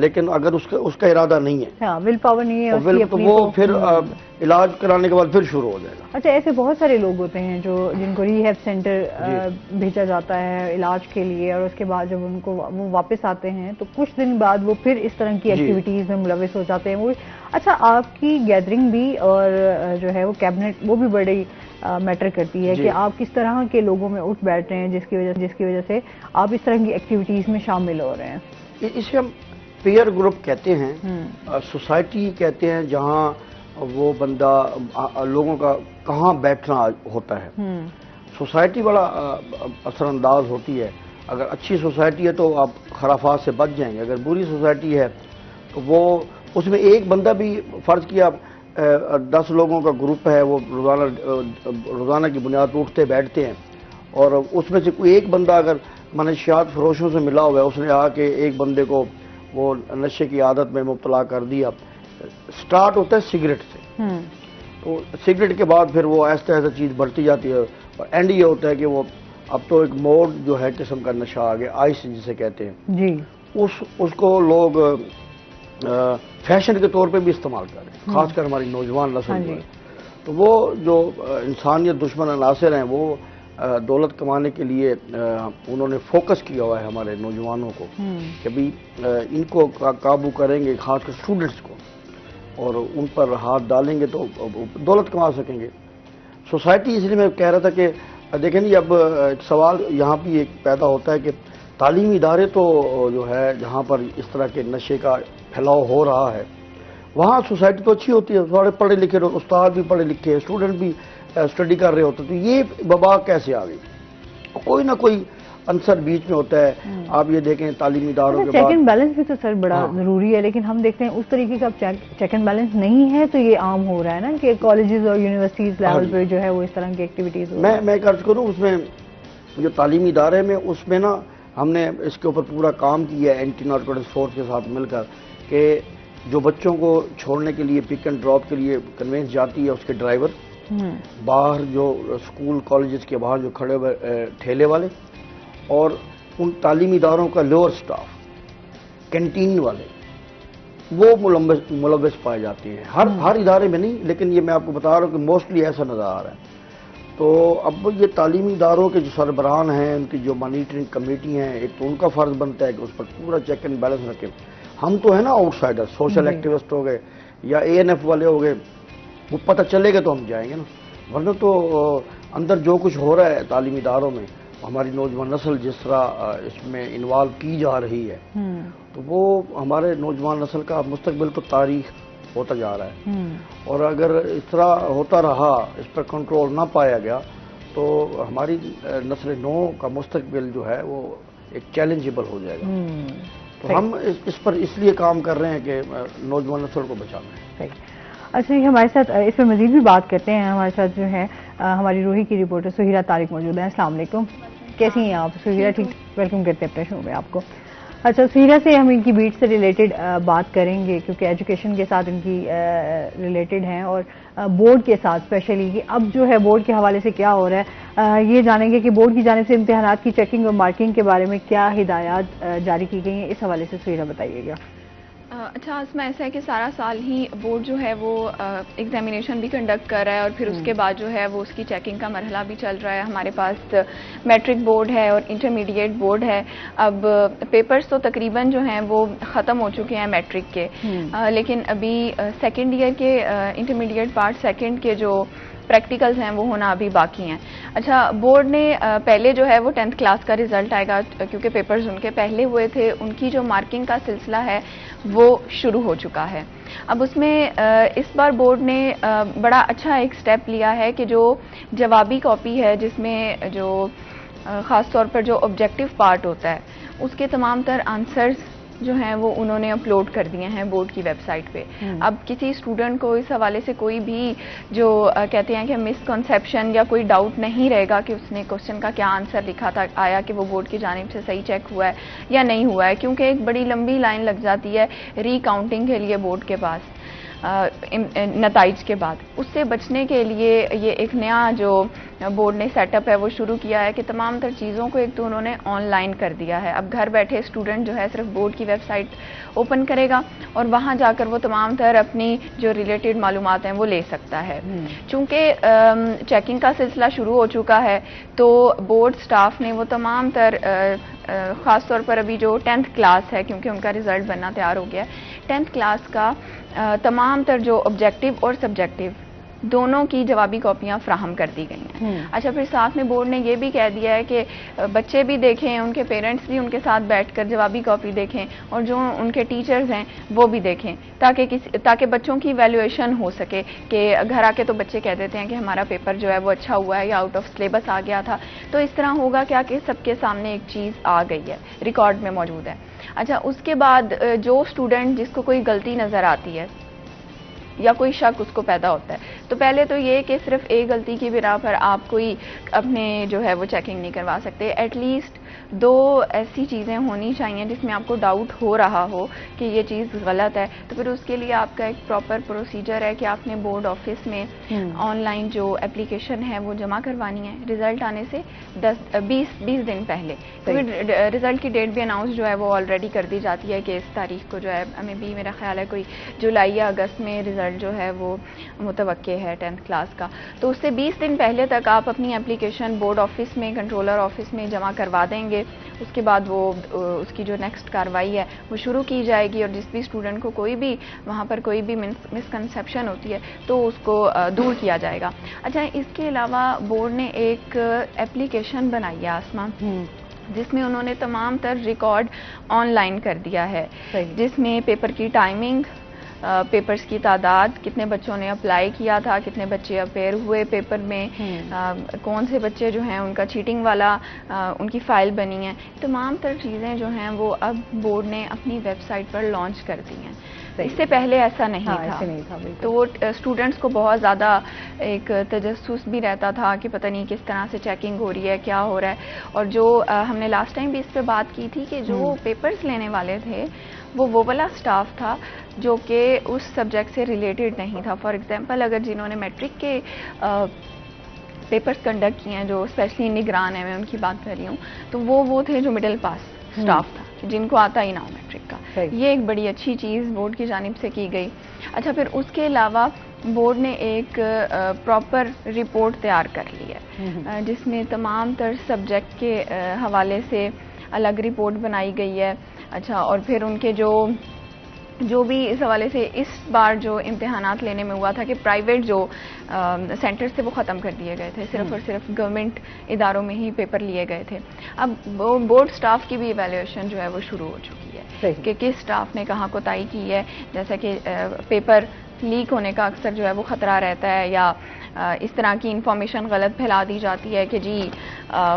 لیکن اگر اس کا ارادہ نہیں ہے، ہاں ول پاور نہیں ہے اس کی تو اپنی، وہ پھر علاج کرانے کے بعد پھر شروع ہو جائے گا۔ اچھا ایسے بہت سارے لوگ ہوتے ہیں جن کو ری ہیب سینٹر بھیجا جاتا ہے علاج کے لیے، اور اس کے بعد جب ان کو وہ واپس آتے ہیں تو کچھ دن بعد وہ پھر اس طرح کی ایکٹیویٹیز میں ملوث ہو جاتے ہیں۔ اچھا آپ کی گیدرنگ بھی اور جو ہے وہ کیبنٹ وہ بھی بڑی میٹر کرتی ہے کہ آپ کس طرح کے لوگوں میں اٹھ بیٹھ رہے ہیں جس کی وجہ سے آپ اس طرح کی ایکٹیویٹیز میں شامل ہو رہے ہیں۔ اسے ہم پیئر گروپ کہتے ہیں، سوسائٹی کہتے ہیں، جہاں وہ بندہ لوگوں کا کہاں بیٹھنا ہوتا ہے۔ سوسائٹی بڑا اثر انداز ہوتی ہے۔ اگر اچھی سوسائٹی ہے تو آپ خرافات سے بچ جائیں گے، اگر بری سوسائٹی ہے تو وہ اس میں ایک بندہ بھی، فرض کیا 10 لوگوں کا گروپ ہے، وہ روزانہ کی بنیاد پر اٹھتے بیٹھتے ہیں، اور اس میں سے کوئی ایک بندہ اگر منشیات فروشوں سے ملا ہوا ہے، اس نے آ کے ایک بندے کو وہ نشے کی عادت میں مبتلا کر دیا۔ سٹارٹ ہوتا ہے سگریٹ سے، تو سگریٹ کے بعد پھر وہ آہستہ آہستہ چیز بڑھتی جاتی ہے، اور اینڈ یہ ہوتا ہے کہ وہ اب تو ایک موڈ جو ہے قسم کا نشہ آ گیا، آئس جسے کہتے ہیں جی، اس کو لوگ فیشن کے طور پہ بھی استعمال کر رہے ہیں، خاص کر ہماری نوجوان نسل جو ہے۔ تو وہ جو انسانیت دشمن عناصر ہیں، وہ دولت کمانے کے لیے انہوں نے فوکس کیا ہوا ہے ہمارے نوجوانوں کو کہ بھی ان کو قابو کریں گے، خاص کر اسٹوڈنٹس کو، اور ان پر ہاتھ ڈالیں گے تو دولت کما سکیں گے۔ سوسائٹی، اس لیے میں کہہ رہا تھا کہ دیکھیں جی، اب ایک سوال یہاں بھی ایک پیدا ہوتا ہے کہ تعلیمی ادارے تو جو ہے جہاں پر اس طرح کے نشے کا پھیلاؤ ہو رہا ہے، وہاں سوسائٹی تو اچھی ہوتی ہے، سارے پڑھے لکھے، استاد بھی پڑھے لکھے، اسٹوڈنٹ بھی اسٹڈی کر رہے ہوتے، تو یہ وبا کیسے آ گئی؟ کوئی نہ کوئی عنصر بیچ میں ہوتا ہے۔ آپ یہ دیکھیں تعلیمی اداروں کے بعد چیک اینڈ بیلنس بھی تو سر بڑا ضروری ہے، لیکن ہم دیکھتے ہیں اس طریقے کا چیک اینڈ بیلنس نہیں ہے، تو یہ عام ہو رہا ہے نا کہ کالجز اور یونیورسٹیز لیول پہ جو ہے وہ اس طرح کی ایکٹیویٹیز میں عرض کروں، اس میں جو تعلیمی ادارے میں، اس میں نا ہم نے اس کے اوپر پورا کام کیا ہے اینٹی نارکوٹکس فورس کے ساتھ مل کر، کہ جو بچوں کو چھوڑنے کے لیے پک اینڈ ڈراپ کے لیے کنوینس جاتی ہے، اس کے ڈرائیور، باہر جو اسکول کالجز کے باہر جو کھڑے ہوئے ٹھیلے والے، اور ان تعلیمی اداروں کا لوور سٹاف، کینٹین والے، وہ ملوث پائے جاتے ہیں۔ ہر ادارے میں نہیں، لیکن یہ میں آپ کو بتا رہا ہوں کہ موسٹلی ایسا نظر آ رہا ہے۔ تو اب یہ تعلیمی اداروں کے جو سربراہان ہیں، ان کی جو مانیٹرنگ کمیٹی ہیں، ایک تو ان کا فرض بنتا ہے کہ اس پر پورا چیک اینڈ بیلنس رکھیں۔ ہم تو ہے نا آؤٹ سائڈر، سوشل ایکٹیوسٹ ہو گئے یا ANF والے ہو گئے، وہ پتہ چلے گا تو ہم جائیں گے نا، ورنہ تو اندر جو کچھ ہو رہا ہے تعلیمی اداروں میں، ہماری نوجوان نسل جس طرح اس میں انوالو کی جا رہی ہے، تو وہ ہمارے نوجوان نسل کا مستقبل تو تاریخ ہوتا جا رہا ہے، اور اگر اس طرح ہوتا رہا، اس پر کنٹرول نہ پایا گیا، تو ہماری نسل نو کا مستقبل جو ہے وہ ایک چیلنجیبل ہو جائے گا۔ تو ہم اس پر اس لیے کام کر رہے ہیں کہ نوجوان نسل کو بچانا ہے۔ اچھا، ہمارے ساتھ اس پہ مزید بھی بات کرتے ہیں، ہمارے ساتھ جو ہے ہماری روہی کی رپورٹر سہیرہ طارق موجود ہیں۔ السلام علیکم، کیسی ہیں آپ سہیرہ؟ ٹھیک، ویلکم کرتے ہیں اپنے شو میں آپ کو۔ اچھا سہیرہ سے ہم ان کی بیٹ سے ریلیٹڈ بات کریں گے، کیونکہ ایجوکیشن کے ساتھ ان کی ریلیٹڈ ہیں، اور بورڈ کے ساتھ اسپیشلی کہ اب جو ہے بورڈ کے حوالے سے کیا ہو رہا ہے، یہ جانیں گے کہ بورڈ کی جانب سے امتحانات کی چیکنگ اور مارکنگ کے بارے میں کیا ہدایات جاری کی گئی ہیں، اس حوالے سے سہیرہ بتائیے گا۔ اچھا، اس میں ایسا ہے کہ سارا سال ہی بورڈ جو ہے وہ ایگزامینیشن بھی کنڈکٹ کر رہا ہے، اور پھر اس کے بعد جو ہے وہ اس کی چیکنگ کا مرحلہ بھی چل رہا ہے۔ ہمارے پاس میٹرک بورڈ ہے اور انٹرمیڈیٹ بورڈ ہے۔ اب پیپرز تو تقریباً جو ہیں وہ ختم ہو چکے ہیں میٹرک کے، لیکن ابھی سیکنڈ ایئر کے انٹرمیڈیٹ پارٹ سیکنڈ کے جو پریکٹیکلز ہیں وہ ہونا ابھی باقی ہیں۔ اچھا، بورڈ نے پہلے جو ہے وہ 10th کلاس کا رزلٹ آئے گا، کیونکہ پیپرز ان کے پہلے ہوئے تھے، ان کی جو مارکنگ کا سلسلہ ہے وہ شروع ہو چکا ہے۔ اب اس میں اس بار بورڈ نے بڑا اچھا ایک سٹیپ لیا ہے کہ جو جوابی کاپی ہے، جس میں جو خاص طور پر جو آبجیکٹیو پارٹ ہوتا ہے، اس کے تمام تر آنسرز جو ہیں وہ انہوں نے اپلوڈ کر دیے ہیں بورڈ کی ویب سائٹ پہ۔ اب کسی اسٹوڈنٹ کو اس حوالے سے کوئی بھی جو کہتے ہیں کہ مسکنسیپشن یا کوئی ڈاؤٹ نہیں رہے گا کہ اس نے کوشچن کا کیا آنسر لکھا تھا، آیا کہ وہ بورڈ کی جانب سے صحیح چیک ہوا ہے یا نہیں ہوا ہے، کیونکہ ایک بڑی لمبی لائن لگ جاتی ہے ری کاؤنٹنگ کے لیے بورڈ کے پاس۔ نتائج کے بعد. اس سے بچنے کے لیے یہ ایک نیا جو بورڈ نے سیٹ اپ ہے وہ شروع کیا ہے کہ تمام تر چیزوں کو ایک تو انہوں نے آن لائن کر دیا ہے. اب گھر بیٹھے اسٹوڈنٹ جو ہے صرف بورڈ کی ویب سائٹ اوپن کرے گا اور وہاں جا کر وہ تمام تر اپنی جو ریلیٹڈ معلومات ہیں وہ لے سکتا ہے. چونکہ چیکنگ کا سلسلہ شروع ہو چکا ہے تو بورڈ سٹاف نے وہ تمام تر خاص طور پر ابھی جو 10th کلاس ہے کیونکہ ان کا رزلٹ بننا تیار ہو گیا ہے, 10th کلاس کا تمام تر جو آبجیکٹیو اور سبجیکٹیو دونوں کی جوابی کاپیاں فراہم کر دی گئی ہیں. اچھا, پھر ساتھ میں بورڈ نے یہ بھی کہہ دیا ہے کہ بچے بھی دیکھیں, ان کے پیرنٹس بھی ان کے ساتھ بیٹھ کر جوابی کاپی دیکھیں اور جو ان کے ٹیچرز ہیں وہ بھی دیکھیں تاکہ بچوں کی ایویلویشن ہو سکے کہ گھر آ کے تو بچے کہہ دیتے ہیں کہ ہمارا پیپر جو ہے وہ اچھا ہوا ہے یا آؤٹ آف سلیبس آ گیا تھا, تو اس طرح ہوگا کیا کہ سب کے سامنے ایک چیز آ گئی ہے, ریکارڈ میں موجود ہے. اچھا, اس کے بعد جو اسٹوڈنٹ جس کو کوئی غلطی نظر آتی ہے یا کوئی شک اس کو پیدا ہوتا ہے, تو پہلے تو یہ کہ صرف ایک غلطی کی بنا پر آپ کوئی اپنے جو ہے وہ چیکنگ نہیں کروا سکتے. ایٹ لیسٹ 2 ایسی چیزیں ہونی چاہیے جس میں آپ کو ڈاؤٹ ہو رہا ہو کہ یہ چیز غلط ہے, تو پھر اس کے لیے آپ کا ایک پراپر پروسیجر ہے کہ آپ نے بورڈ آفس میں آن لائن جو اپلیکیشن ہے وہ جمع کروانی ہے رزلٹ آنے سے 20 دن پہلے. تو پھر رزلٹ کی ڈیٹ بھی اناؤنس جو ہے وہ آلریڈی کر دی جاتی ہے کہ اس تاریخ کو جو ہے ہمیں بھی میرا خیال ہے کوئی جولائی یا اگست میں رزلٹ جو ہے وہ متوقع ہے 10th کلاس کا. تو اس سے 20 دن پہلے تک آپ اپنی اپلیکیشن بورڈ آفس میں کنٹرولر آفس میں جمع کروا دیں گے. اس کے بعد وہ اس کی جو نیکسٹ کارروائی ہے وہ شروع کی جائے گی اور جس بھی اسٹوڈنٹ کو کوئی بھی وہاں پر کوئی بھی مسکنسیپشن ہوتی ہے تو اس کو دور کیا جائے گا. اچھا, اس کے علاوہ بورڈ نے ایک اپلیکیشن بنائی ہے آسما جس میں انہوں نے تمام تر ریکارڈ آن لائن کر دیا ہے, جس میں پیپر کی ٹائمنگ, پیپرز کی تعداد, کتنے بچوں نے اپلائی کیا تھا, کتنے بچے اپیئر ہوئے پیپر میں, کون سے بچے جو ہیں ان کا چیٹنگ والا ان کی فائل بنی ہے, تمام تر چیزیں جو ہیں وہ اب بورڈ نے اپنی ویب سائٹ پر لانچ کر دی ہیں. اس سے پہلے ایسا نہیں تھا. تو وہ اسٹوڈنٹس کو بہت زیادہ ایک تجسس بھی رہتا تھا کہ پتہ نہیں کس طرح سے چیکنگ ہو رہی ہے, کیا ہو رہا ہے. اور جو ہم نے لاسٹ ٹائم بھی اس پہ بات کی تھی کہ جو پیپرز لینے والے تھے وہ والا سٹاف تھا جو کہ اس سبجیکٹ سے ریلیٹڈ نہیں تھا. فار ایگزامپل, اگر جنہوں نے میٹرک کے پیپرز کنڈکٹ کیے ہیں جو اسپیشلی نگران ہیں, میں ان کی بات کر رہی ہوں, تو وہ تھے جو مڈل پاس سٹاف تھا جن کو آتا ہی نہ ہو میٹرک کا. یہ ایک بڑی اچھی چیز بورڈ کی جانب سے کی گئی. اچھا, پھر اس کے علاوہ بورڈ نے ایک پراپر رپورٹ تیار کر لی ہے جس میں تمام تر سبجیکٹ کے حوالے سے الگ رپورٹ بنائی گئی ہے. اچھا, اور پھر ان کے جو بھی اس حوالے سے اس بار جو امتحانات لینے میں ہوا تھا کہ پرائیویٹ جو سینٹر سے وہ ختم کر دیے گئے تھے, صرف اور صرف گورنمنٹ اداروں میں ہی پیپر لیے گئے تھے. اب بورڈ سٹاف کی بھی ایویلیویشن جو ہے وہ شروع ہو چکی ہے کہ کس سٹاف نے کہاں کوتاہی کی ہے. جیسا کہ پیپر لیک ہونے کا اکثر جو ہے وہ خطرہ رہتا ہے یا اس طرح کی انفارمیشن غلط پھیلا دی جاتی ہے کہ جی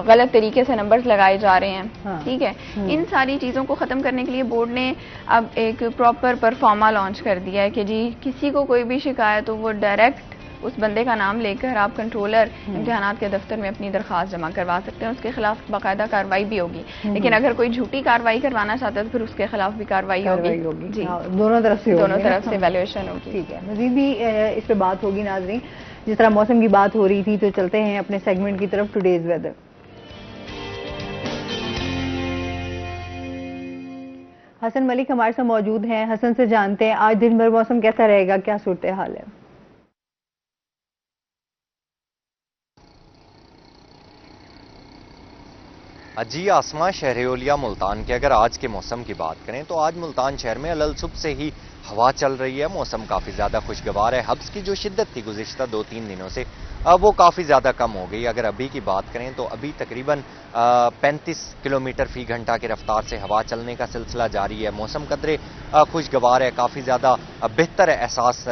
غلط طریقے سے نمبرز لگائے جا رہے ہیں. ٹھیک ہے, ان ساری چیزوں کو ختم کرنے کے لیے بورڈ نے اب ایک پراپر پرفارما لانچ کر دیا ہے کہ جی کسی کو کوئی بھی شکایت ہو وہ ڈائریکٹ اس بندے کا نام لے کر آپ کنٹرولر امتحانات کے دفتر میں اپنی درخواست جمع کروا سکتے ہیں. اس کے خلاف باقاعدہ کارروائی بھی ہوگی, لیکن اگر کوئی جھوٹی کارروائی کروانا چاہتا ہے تو پھر اس کے خلاف بھی کارروائی ہوگی. جی, دونوں طرف سے ایویلیویشن ہوگی. ٹھیک ہے, مزید بھی اس پہ بات ہوگی. ناظرین, جس طرح موسم کی بات ہو رہی تھی تو چلتے ہیں اپنے سیگمنٹ کی طرف, ٹوڈیز ویدر. حسن ملک ہمارے ساتھ موجود ہیں. حسن سے جانتے ہیں آج دن بھر موسم کیسا رہے گا, کیا صورتحال ہے؟ جی آسما, شہر اولیا ملتان کے اگر آج کے موسم کی بات کریں تو آج ملتان شہر میں علل صبح سے ہی ہوا چل رہی ہے. موسم کافی زیادہ خوشگوار ہے. حبس کی جو شدت تھی گزشتہ 2-3 دنوں سے وہ کافی زیادہ کم ہو گئی. اگر ابھی کی بات کریں تو ابھی تقریباً 35 کلومیٹر فی گھنٹہ کی رفتار سے ہوا چلنے کا سلسلہ جاری ہے. موسم قدرے خوشگوار ہے, کافی زیادہ بہتر احساس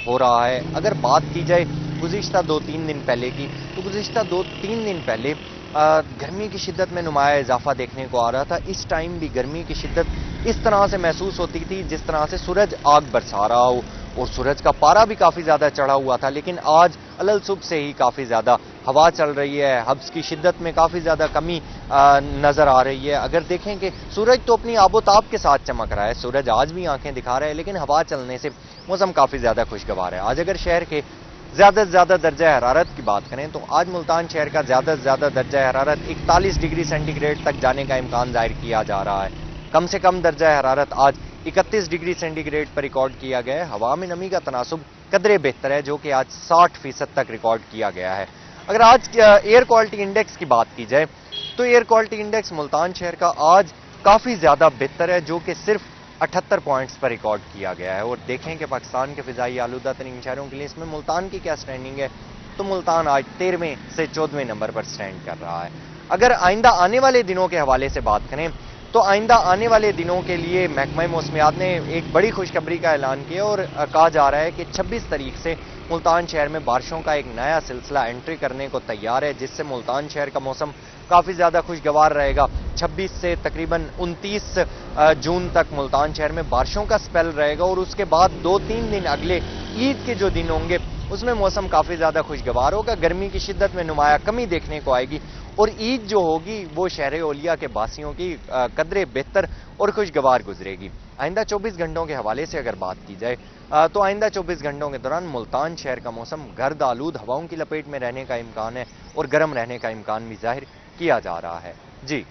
ہو رہا ہے. اگر بات کی جائے گزشتہ 2-3 دن پہلے کی تو گزشتہ 2-3 دن پہلے گرمی کی شدت میں نمایاں اضافہ دیکھنے کو آ رہا تھا. اس ٹائم بھی گرمی کی شدت اس طرح سے محسوس ہوتی تھی جس طرح سے سورج آگ برسا رہا ہو, اور سورج کا پارا بھی کافی زیادہ چڑھا ہوا تھا. لیکن آج علل صبح سے ہی کافی زیادہ ہوا چل رہی ہے. حبس کی شدت میں کافی زیادہ کمی نظر آ رہی ہے. اگر دیکھیں کہ سورج تو اپنی آب و تاب کے ساتھ چمک رہا ہے, سورج آج بھی آنکھیں دکھا رہا ہے, لیکن ہوا چلنے سے موسم کافی زیادہ خوشگوار ہے. آج اگر شہر کے زیادہ سے زیادہ درجہ حرارت کی بات کریں تو آج ملتان شہر کا زیادہ سے زیادہ درجہ حرارت 41 ڈگری سینٹی گریڈ تک جانے کا امکان ظاہر کیا جا رہا ہے. کم سے کم درجہ حرارت آج 31 ڈگری سینٹی گریڈ پر ریکارڈ کیا گیا ہے. ہوا میں نمی کا تناسب قدرے بہتر ہے, جو کہ آج 60% تک ریکارڈ کیا گیا ہے. اگر آج ایئر کوالٹی انڈیکس کی بات کی جائے تو ایئر کوالٹی انڈیکس ملتان شہر کا آج کافی زیادہ بہتر ہے, جو کہ صرف 78 پوائنٹس پر ریکارڈ کیا گیا ہے. اور دیکھیں کہ پاکستان کے فضائی آلودہ ترین شہروں کے لیے اس میں ملتان کی کیا سٹینڈنگ ہے, تو ملتان آج 13ویں سے 14ویں نمبر پر سٹینڈ کر رہا ہے. اگر آئندہ آنے والے دنوں کے حوالے سے بات کریں تو آئندہ آنے والے دنوں کے لیے محکمہ موسمیات نے ایک بڑی خوشخبری کا اعلان کیا اور کہا جا رہا ہے کہ 26 تاریخ سے ملتان شہر میں بارشوں کا ایک نیا سلسلہ انٹری کرنے کو تیار ہے, جس سے ملتان شہر کا موسم کافی زیادہ خوشگوار رہے گا. 26 سے تقریباً 29 جون تک ملتان شہر میں بارشوں کا سپیل رہے گا, اور اس کے بعد 2-3 دن اگلے عید کے جو دن ہوں گے اس میں موسم کافی زیادہ خوشگوار ہوگا. گرمی کی شدت میں نمایاں کمی دیکھنے کو آئے گی, اور عید جو ہوگی وہ شہر اولیا کے باسیوں کی قدرے بہتر اور خوشگوار گزرے گی. آئندہ 24 گھنٹوں کے حوالے سے اگر بات کی جائے تو آئندہ 24 گھنٹوں کے دوران ملتان شہر کا موسم گرد آلود ہواؤں کی لپیٹ میں رہنے کا امکان ہے, اور گرم رہنے کا امکان بھی ظاہر کیا جا رہا ہے. جی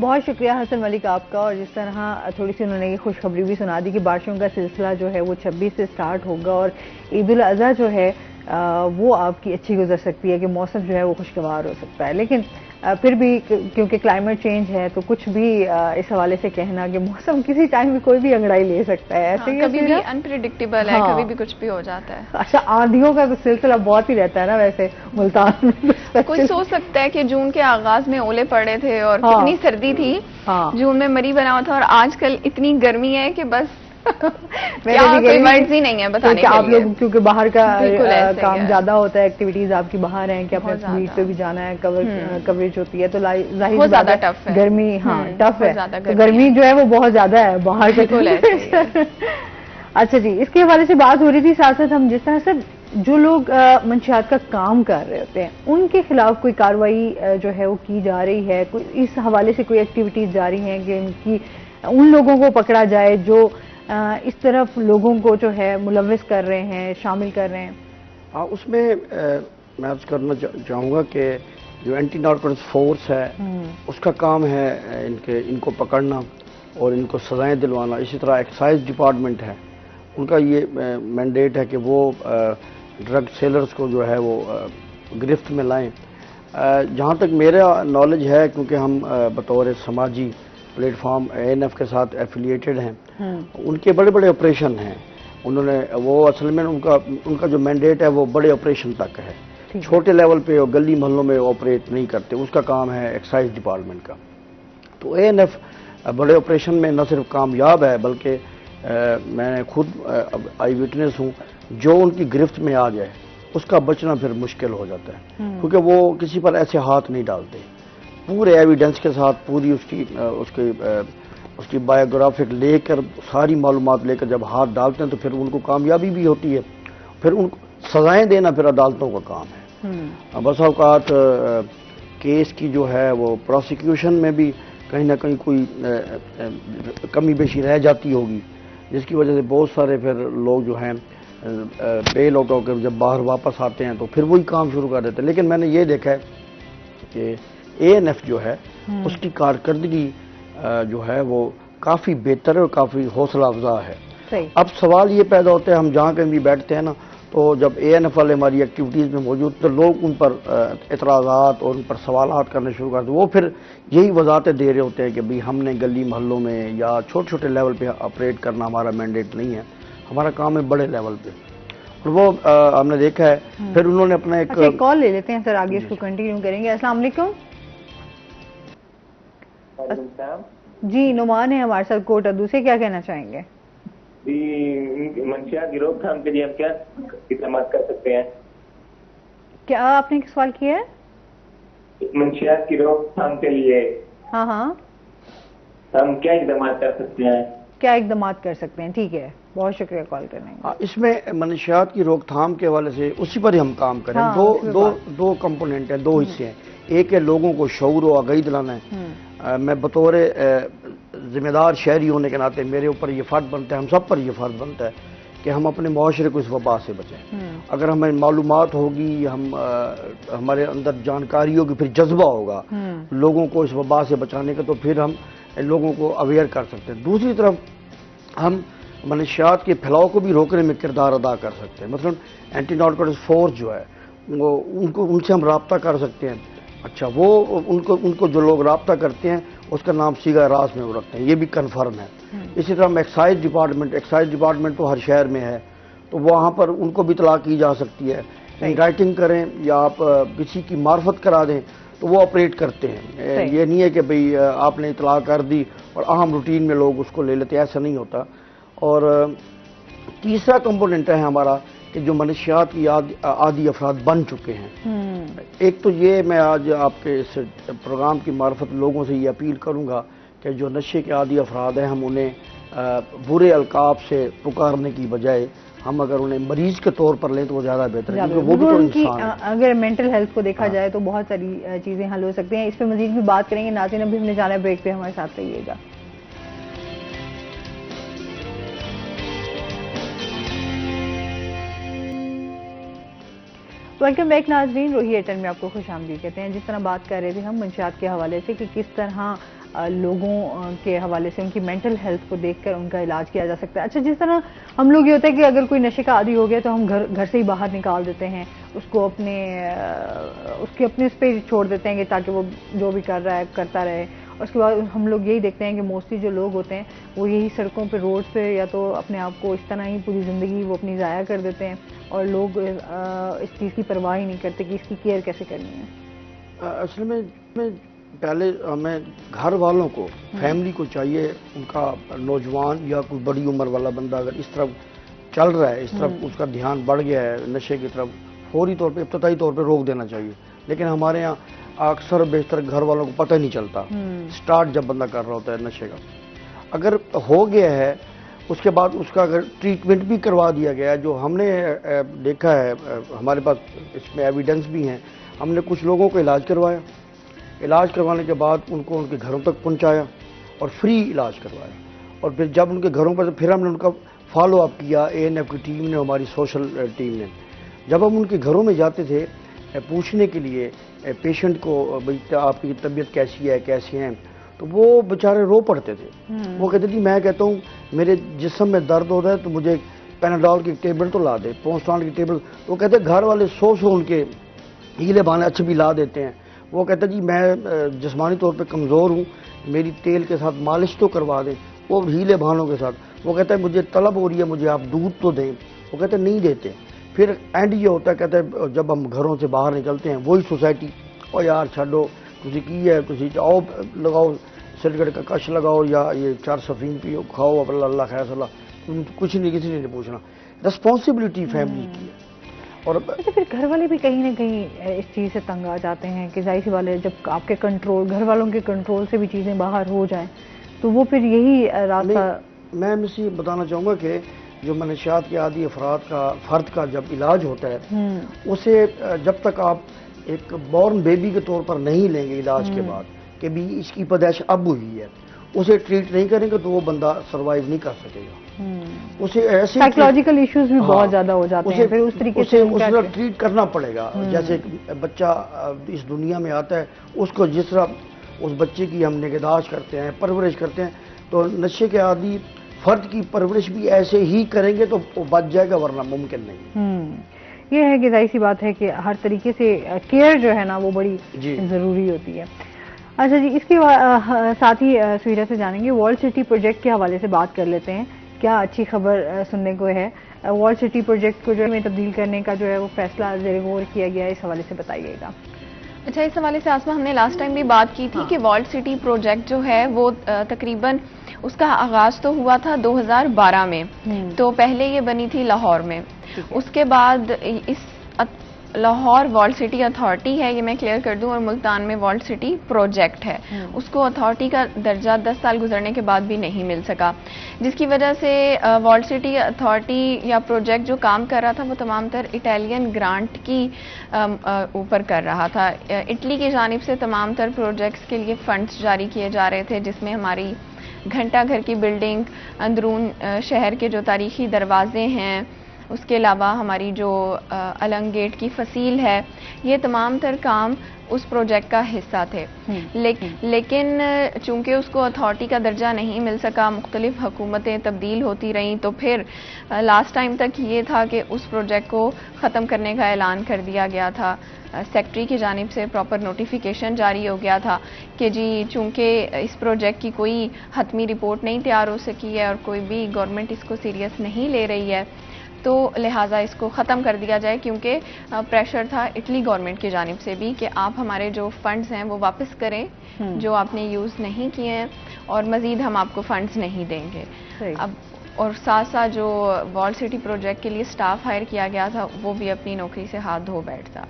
بہت شکریہ حسن ملک آپ کا. اور جس طرح تھوڑی سی انہوں نے یہ خوشخبری بھی سنا دی کہ بارشوں کا سلسلہ جو ہے وہ 26 سے سٹارٹ ہوگا, اور عید الاضحیٰ جو ہے وہ آپ کی اچھی گزر سکتی ہے, کہ موسم جو ہے وہ خوشگوار ہو سکتا ہے. لیکن پھر بھی کیونکہ کلائمیٹ چینج ہے تو کچھ بھی اس حوالے سے کہنا کہ موسم کسی ٹائم بھی کوئی بھی انگڑائی لے سکتا ہے, ایسے ہی کبھی بھی انپریڈکٹیبل ہے, کبھی بھی کچھ بھی ہو جاتا ہے. اچھا, آندھیوں کا سلسلہ بہت ہی رہتا ہے نا ویسے ملتان میں. کوئی سوچ سکتا ہے کہ جون کے آغاز میں اولے پڑے تھے اور کتنی سردی تھی, جون میں مری بنا ہوا تھا, اور آج کل اتنی گرمی ہے کہ بس کوئی ورڈز ہی نہیں ہے بتانے کے لیے. آپ لوگ کیونکہ باہر کا کام زیادہ ہوتا ہے, ایکٹیویٹیز آپ کی باہر ہیں کہ اپنے میٹ پہ بھی جانا ہے, کوریج ہوتی ہے, تو ظاہر بہت زیادہ ٹف ہے گرمی. ہاں ٹف ہے, گرمی جو ہے وہ بہت زیادہ ہے باہر کے. اچھا جی, اس کے حوالے سے بات ہو رہی تھی. ساتھ ساتھ ہم جس طرح سے جو لوگ منشیات کا کام کر رہے ہوتے ہیں ان کے خلاف کوئی کارروائی جو ہے وہ کی جا رہی ہے, اس حوالے سے کوئی ایکٹیویٹیز جاری ہیں کہ ان لوگوں کو پکڑا جائے جو اس طرف لوگوں کو جو ہے ملوث کر رہے ہیں, شامل کر رہے ہیں؟ اس میں میں عرض کرنا چاہوں گا کہ جو اینٹی نارکوٹکس فورس ہے اس کا کام ہے ان کو پکڑنا اور ان کو سزائیں دلوانا. اسی طرح ایکسائز ڈپارٹمنٹ ہے, ان کا یہ مینڈیٹ ہے کہ وہ ڈرگ سیلرز کو جو ہے وہ گرفت میں لائیں. جہاں تک میرا نالج ہے, کیونکہ ہم بطور سماجی پلیٹ فارم ANF کے ساتھ ایفیلیٹڈ ہیں, ان کے بڑے بڑے آپریشن ہیں. انہوں نے وہ اصل میں ان کا جو مینڈیٹ ہے وہ بڑے آپریشن تک ہے, چھوٹے لیول پہ گلی محلوں میں آپریٹ نہیں کرتے. اس کا کام ہے ایکسائز ڈپارٹمنٹ کا. تو ANF بڑے آپریشن میں نہ صرف کامیاب ہے بلکہ میں خود آئی وٹنس ہوں, جو ان کی گرفت میں آ جائے اس کا بچنا پھر مشکل ہو جاتا ہے, کیونکہ وہ کسی پر ایسے ہاتھ نہیں ڈالتے. پورے ایویڈنس کے ساتھ پوری اس کی بایوگرافک لے کر, ساری معلومات لے کر جب ہاتھ ڈالتے ہیں تو پھر ان کو کامیابی بھی ہوتی ہے. پھر ان کو سزائیں دینا پھر عدالتوں کا کام ہے. بس اوقات کیس کی جو ہے وہ پروسیکیوشن میں بھی کہیں نہ کہیں کوئی کمی بیشی رہ جاتی ہوگی, جس کی وجہ سے بہت سارے پھر لوگ جو ہیں بیل آؤٹ ہو کر جب باہر واپس آتے ہیں تو پھر وہی کام شروع کر دیتے ہیں. لیکن میں نے یہ دیکھا ہے کہ ANF جو ہے اس کی کارکردگی جو ہے وہ کافی بہتر ہے اور کافی حوصلہ افزا ہے. اب سوال یہ پیدا ہوتا ہے, ہم جہاں کہیں بھی بیٹھتے ہیں نا, تو جب ANF والے ہماری ایکٹیویٹیز میں موجود تو لوگ ان پر اعتراضات اور ان پر سوالات کرنے شروع کرتے ہیں. وہ پھر یہی وضاحتیں دے رہے ہوتے ہیں کہ بھئی ہم نے گلی محلوں میں یا چھوٹے چھوٹے لیول پہ آپریٹ کرنا ہمارا مینڈیٹ نہیں ہے, ہمارا کام ہے بڑے لیول پہ. اور وہ ہم نے دیکھا ہے پھر انہوں نے اپنا ایک کال لے لیتے ہیں سر, آگے اس کو کنٹینیو کریں گے. السلام علیکم. جی نعمان ہے ہمارے ساتھ کوٹ ادو سے, کیا کہنا چاہیں گے؟ منشیات کی روک تھام کے لیے ہم کیا اقدامات کر سکتے ہیں؟ کیا آپ نے سوال کیا ہے؟ منشیات کی روک تھام کے لیے ہاں ہم کیا اقدامات کر سکتے ہیں؟ کیا اقدامات کر سکتے ہیں؟ ٹھیک ہے، بہت شکریہ کال کرنے کا۔ اس میں منشیات کی روک تھام کے حوالے سے اسی پر ہی ہم کام کریں۔ دو کمپوننٹ ہیں، دو حصے ہیں۔ ایک ہے لوگوں کو شعور و آگاہی دلانا ہے۔ میں بطور ذمہ دار شہری ہونے کے ناطے میرے اوپر یہ فرض بنتا ہے، ہم سب پر یہ فرض بنتا ہے کہ ہم اپنے معاشرے کو اس وبا سے بچیں۔ اگر ہمیں معلومات ہوگی، ہمارے اندر جانکاری ہوگی، پھر جذبہ ہوگا لوگوں کو اس وبا سے بچانے کا، تو پھر ہم لوگوں کو اویئر کر سکتے ہیں۔ دوسری طرف ہم منشیات کے پھیلاؤ کو بھی روکنے میں کردار ادا کر سکتے ہیں۔ مثلا اینٹی نارکوٹکس فورس جو ہے ان سے ہم رابطہ کر سکتے ہیں۔ اچھا، وہ ان کو جو لوگ رابطہ کرتے ہیں اس کا نام سیگا راس میں وہ رکھتے ہیں، یہ بھی کنفرم ہے۔ اسی طرح ہم ایکسائز ڈپارٹمنٹ تو ہر شہر میں ہے، تو وہاں پر ان کو بھی اطلاع کی جا سکتی ہے۔ رائٹنگ کریں یا آپ کسی کی معرفت کرا دیں تو وہ آپریٹ کرتے ہیں۔ یہ نہیں ہے کہ بھئی آپ نے اطلاع کر دی اور اہم روٹین میں لوگ اس کو لے لیتے، ایسا نہیں ہوتا۔ اور تیسرا کمپوننٹ ہے ہمارا کہ جو منشیات کی عادی افراد بن چکے ہیں۔ ایک تو یہ میں آج آپ کے اس پروگرام کی معرفت لوگوں سے یہ اپیل کروں گا کہ جو نشے کے عادی افراد ہیں، ہم انہیں برے القاب سے پکارنے کی بجائے ہم اگر انہیں مریض کے طور پر لیں تو وہ زیادہ بہتر ہے، کیونکہ وہ بھی تو انسان ہے۔ اگر مینٹل ہیلتھ کو دیکھا جائے تو بہت ساری چیزیں حل ہو سکتی ہیں۔ اس پہ مزید بھی بات کریں گے۔ ناظرین، ابھی ہم نے جانا ہے بریک پہ، ہمارے ساتھ رہیے گا۔ ویلکم بیک ناظرین، روہی ایٹن میں آپ کو خوش آمدید کہتے ہیں۔ جس طرح بات کر رہے تھے ہم منشیات کے حوالے سے کہ کس طرح لوگوں کے حوالے سے ان کی مینٹل ہیلتھ کو دیکھ کر ان کا علاج کیا جا سکتا ہے۔ اچھا، جس طرح ہم لوگ یہ ہوتا ہے کہ اگر کوئی نشے کا عادی ہو گیا تو ہم گھر سے ہی باہر نکال دیتے ہیں، اس کو اس پہ چھوڑ دیتے ہیں کہ تاکہ وہ جو بھی کر رہا ہے کرتا رہے۔ اور اس کے بعد ہم لوگ یہی دیکھتے ہیں کہ موسٹلی جو لوگ ہوتے ہیں وہ یہی سڑکوں پہ، روڈ پہ، یا تو اپنے آپ کو اس طرح ہی پوری زندگی وہ اپنی ضائع کر دیتے ہیں، اور لوگ اس چیز کی پرواہ ہی نہیں کرتے کہ اس کی کیئر کیسے کرنی ہے۔ اصل میں پہلے ہمیں گھر والوں کو، فیملی کو چاہیے، ان کا نوجوان یا کوئی بڑی عمر والا بندہ اگر اس طرف چل رہا ہے، اس طرف اس کا دھیان بڑھ گیا ہے نشے کی طرف، فوری طور پہ ابتدائی طور پہ روک دینا چاہیے۔ لیکن ہمارے ہاں اکثر بیشتر گھر والوں کو پتہ نہیں چلتا سٹارٹ جب بندہ کر رہا ہوتا ہے نشے کا۔ اگر ہو گیا ہے اس کے بعد اس کا اگر ٹریٹمنٹ بھی کروا دیا گیا ہے، جو ہم نے دیکھا ہے، ہمارے پاس اس میں ایویڈنس بھی ہیں، ہم نے کچھ لوگوں کو علاج کروایا، علاج کروانے کے بعد ان کو ان کے گھروں تک پہنچایا اور فری علاج کروایا، اور پھر جب ان کے گھروں پر پھر ہم نے ان کا فالو اپ کیا، ANF کی ٹیم نے، ہماری سوشل ٹیم نے۔ جب ہم ان کے گھروں میں جاتے تھے پوچھنے کے لیے پیشنٹ کو بھئی آپ کی طبیعت کیسی ہے، کیسی ہیں، تو وہ بیچارے رو پڑتے تھے۔ وہ کہتے تھے میں کہتا ہوں میرے جسم میں درد ہوتا ہے تو مجھے پیناڈول کی ٹیبل تو لا دے، پونسٹان کی ٹیبل۔ وہ کہتے گھر والے سو ان کے ہیلے بہانے اچھے بھی لا دیتے ہیں۔ وہ کہتا جی میں جسمانی طور پہ کمزور ہوں، میری تیل کے ساتھ مالش تو کروا دیں، وہ ہیلے بہانوں کے ساتھ۔ وہ کہتا ہے مجھے طلب ہو رہی ہے، مجھے آپ دودھ تو دیں۔ وہ کہتے نہیں دیتے۔ پھر اینڈ یہ ہوتا ہے، کہتے ہیں جب ہم گھروں سے باہر نکلتے ہیں وہی سوسائٹی، او یار چھڈو، تسی کی ہے، تسی آؤ لگاؤ سگریٹ کا کش لگاؤ یا یہ 4 صفین پیو، کھاؤ، اللہ خیر صلاح، کچھ نہیں، کسی نے نہیں پوچھنا۔ رسپانسبلٹی فیملی کی ہے۔ اور پھر گھر والے بھی کہیں نہ کہیں اس چیز سے تنگ آ جاتے ہیں کہ ظاہر سی بات ہے جب آپ کے کنٹرول، گھر والوں کے کنٹرول سے بھی چیزیں باہر ہو جائیں تو وہ پھر یہی راستہ۔ میں اسے بتانا چاہوں گا کہ جو منشیات کے عادی فرد کا جب علاج ہوتا ہے، اسے جب تک آپ ایک بورن بیبی کے طور پر نہیں لیں گے علاج کے بعد کہ بھی اس کی پیدائش اب ہوئی ہے، اسے ٹریٹ نہیں کریں گے تو وہ بندہ سروائیو نہیں کر سکے گا۔ اسے ایسے سائیکولوجیکل ایشوز بھی بہت زیادہ ہو جاتے ہیں، پھر اس طریقے سے اسے ٹریٹ کرنا پڑے گا۔ جیسے بچہ اس دنیا میں آتا ہے، اس کو جس طرح اس بچے کی ہم نگہداشت کرتے ہیں، پرورش کرتے ہیں، تو نشے کے عادی فرد کی پرورش بھی ایسے ہی کریں گے تو وہ بچ جائے گا، ورنہ ممکن نہیں۔ یہ ہے کہ ظاہر سی بات ہے کہ ہر طریقے سے کیئر جو ہے نا وہ بڑی ضروری ہوتی ہے۔ اچھا جی، اس کے ساتھ ہی سویرا سے جانیں گے ورلڈ سٹی پروجیکٹ کے حوالے سے بات کر لیتے ہیں۔ کیا اچھی خبر سننے کو ہے؟ ورلڈ سٹی پروجیکٹ کو جو ہے تبدیل کرنے کا جو ہے وہ فیصلہ زیر غور کیا گیا ہے، اس حوالے سے بتائیے گا۔ اچھا، اس حوالے سے آسما ہم نے لاسٹ ٹائم بھی بات کی تھی کہ ورلڈ سٹی پروجیکٹ جو ہے وہ تقریباً اس کا آغاز تو ہوا تھا 2012 میں، تو پہلے یہ بنی تھی لاہور میں، اس کے بعد اس لاہور والڈ سٹی اتھارٹی ہے، یہ میں کلیئر کر دوں، اور ملتان میں والڈ سٹی پروجیکٹ ہے، اس کو اتھارٹی کا درجہ 10 سال گزرنے کے بعد بھی نہیں مل سکا، جس کی وجہ سے والڈ سٹی اتھارٹی یا پروجیکٹ جو کام کر رہا تھا وہ تمام تر اٹیلین گرانٹ کی اوپر کر رہا تھا. اٹلی کی جانب سے تمام تر پروجیکٹس کے لیے فنڈز جاری کیے جا رہے تھے، جس میں ہماری گھنٹہ گھر کی بلڈنگ، اندرون شہر کے جو تاریخی دروازے ہیں، اس کے علاوہ ہماری جو النگ گیٹ کی فصیل ہے، یہ تمام تر کام اس پروجیکٹ کا حصہ تھے. لیکن چونکہ اس کو اتھارٹی کا درجہ نہیں مل سکا، مختلف حکومتیں تبدیل ہوتی رہیں، تو پھر لاسٹ ٹائم تک یہ تھا کہ اس پروجیکٹ کو ختم کرنے کا اعلان کر دیا گیا تھا. سیکٹری کی جانب سے پراپر نوٹیفیکیشن جاری ہو گیا تھا کہ جی چونکہ اس پروجیکٹ کی کوئی حتمی رپورٹ نہیں تیار ہو سکی ہے اور کوئی بھی گورنمنٹ اس کو سیریس نہیں لے رہی ہے، تو لہٰذا اس کو ختم کر دیا جائے، کیونکہ پریشر تھا اٹلی گورنمنٹ کی جانب سے بھی کہ آپ ہمارے جو فنڈز ہیں وہ واپس کریں جو آپ نے یوز نہیں کیے ہیں، اور مزید ہم آپ کو فنڈز نہیں دیں گے. اب اور ساتھ ساتھ جو والڈ سٹی پروجیکٹ کے لیے سٹاف ہائر کیا گیا تھا وہ بھی اپنی نوکری سے ہاتھ دھو بیٹھتا.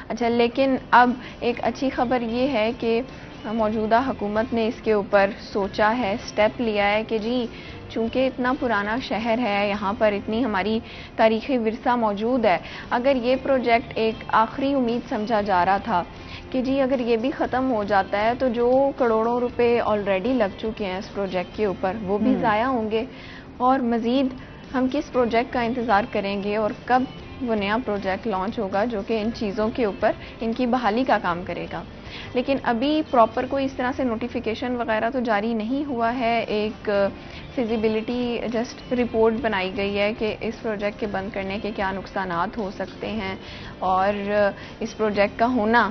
اچھا، لیکن اب ایک اچھی خبر یہ ہے کہ موجودہ حکومت نے اس کے اوپر سوچا ہے، سٹیپ لیا ہے کہ جی چونکہ اتنا پرانا شہر ہے، یہاں پر اتنی ہماری تاریخی ورثہ موجود ہے، اگر یہ پروجیکٹ ایک آخری امید سمجھا جا رہا تھا کہ جی اگر یہ بھی ختم ہو جاتا ہے تو جو کروڑوں روپے آلریڈی لگ چکے ہیں اس پروجیکٹ کے اوپر وہ بھی ضائع ہوں گے، اور مزید ہم کس پروجیکٹ کا انتظار کریں گے اور کب وہ نیا پروجیکٹ لانچ ہوگا جو کہ ان چیزوں کے اوپر ان کی بحالی کا کام کرے گا. لیکن ابھی پراپر کوئی اس طرح سے نوٹیفیکیشن وغیرہ تو جاری نہیں ہوا ہے. ایک فیزیبلٹی جسٹ رپورٹ بنائی گئی ہے کہ اس پروجیکٹ کے بند کرنے کے کیا نقصانات ہو سکتے ہیں، اور اس پروجیکٹ کا ہونا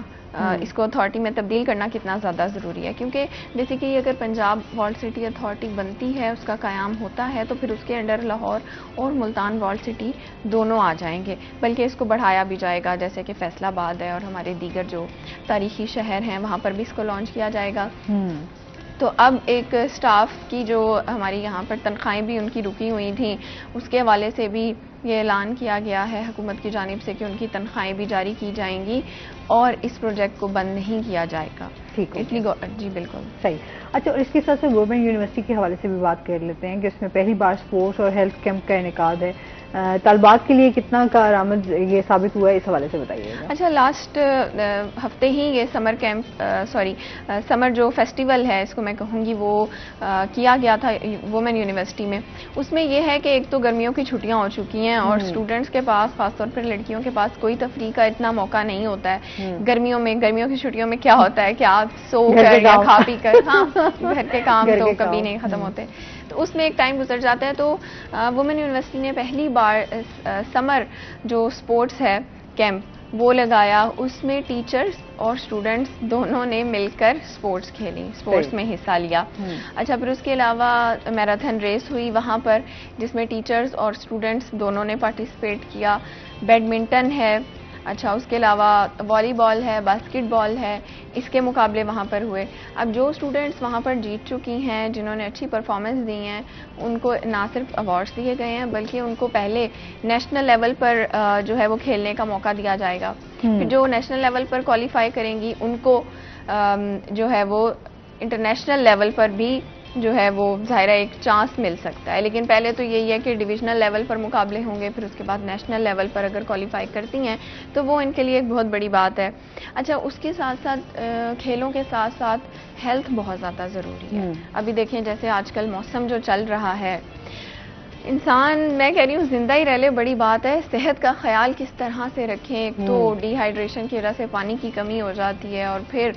اس کو اتھارٹی میں تبدیل کرنا کتنا زیادہ ضروری ہے. کیونکہ بیسیکلی اگر پنجاب والڈ سٹی اتھارٹی بنتی ہے، اس کا قیام ہوتا ہے، تو پھر اس کے انڈر لاہور اور ملتان والڈ سٹی دونوں آ جائیں گے، بلکہ اس کو بڑھایا بھی جائے گا، جیسے کہ فیصل آباد ہے اور ہمارے دیگر جو تاریخی شہر ہیں وہاں پر بھی اس کو لانچ کیا جائے گا. تو اب ایک سٹاف کی جو ہماری یہاں پر تنخواہیں بھی ان کی رکی ہوئی تھیں، اس کے حوالے سے بھی یہ اعلان کیا گیا ہے حکومت کی جانب سے کہ ان کی تنخواہیں بھی جاری کی جائیں گی اور اس پروجیکٹ کو بند نہیں کیا جائے گا. ٹھیک ہے جی بالکل صحیح. اچھا، اور اس کے ساتھ ساتھ گورنمنٹ یونیورسٹی کے حوالے سے بھی بات کر لیتے ہیں کہ اس میں پہلی بار اسپورٹس اور ہیلتھ کیمپ کا انعقاد ہے. طالبات کے لیے کتنا کارآمد یہ ثابت ہوا ہے، اس حوالے سے بتائیے گا. اچھا، لاسٹ ہفتے ہی یہ سمر کیمپ سمر جو فیسٹیول ہے اس کو میں کہوں گی وہ کیا گیا تھا وومن یونیورسٹی میں. اس میں یہ ہے کہ ایک تو گرمیوں کی چھٹیاں ہو چکی ہیں اور اسٹوڈنٹس کے پاس، خاص طور پر لڑکیوں کے پاس کوئی تفریح کا اتنا موقع نہیں ہوتا ہے. گرمیوں کی چھٹیوں میں کیا ہوتا ہے کہ آپ سو کر یا کھا پی کر، ہاں گھر کے کام تو کبھی نہیں ختم ہوتے، تو اس میں ایک ٹائم گزر جاتا ہے. تو وومن یونیورسٹی نے پہلی بار سمر جو سپورٹس ہے کیمپ وہ لگایا. اس میں ٹیچرز اور اسٹوڈنٹس دونوں نے مل کر سپورٹس کھیلی، سپورٹس میں حصہ لیا. اچھا، پھر اس کے علاوہ میراتھن ریس ہوئی وہاں پر، جس میں ٹیچرز اور اسٹوڈنٹس دونوں نے پارٹیسپیٹ کیا. بیڈمنٹن ہے، اچھا اس کے علاوہ والی بال ہے، باسکٹ بال ہے، اس کے مقابلے وہاں پر ہوئے. اب جو اسٹوڈنٹس وہاں پر جیت چکی ہیں، جنہوں نے اچھی پرفارمنس دی ہیں، ان کو نہ صرف ایوارڈس دیے گئے ہیں بلکہ ان کو پہلے نیشنل لیول پر جو ہے وہ کھیلنے کا موقع دیا جائے گا. پھر جو نیشنل لیول پر کوالیفائی کریں گی ان کو جو ہے وہ انٹرنیشنل لیول پر بھی جو ہے وہ ظاہرہ ایک چانس مل سکتا ہے. لیکن پہلے تو یہی ہے کہ ڈویژنل لیول پر مقابلے ہوں گے، پھر اس کے بعد نیشنل لیول پر اگر کوالیفائی کرتی ہیں تو وہ ان کے لیے ایک بہت بڑی بات ہے. اچھا، اس کے ساتھ ساتھ کھیلوں کے ساتھ ساتھ ہیلتھ بہت زیادہ ضروری ہے. ابھی دیکھیں جیسے آج کل موسم جو چل رہا ہے، انسان میں کہہ رہی ہوں زندہ ہی رہ لے بڑی بات ہے. صحت کا خیال کس طرح سے رکھیں. ایک تو ڈی ہائیڈریشن کی وجہ سے پانی کی کمی ہو جاتی ہے، اور پھر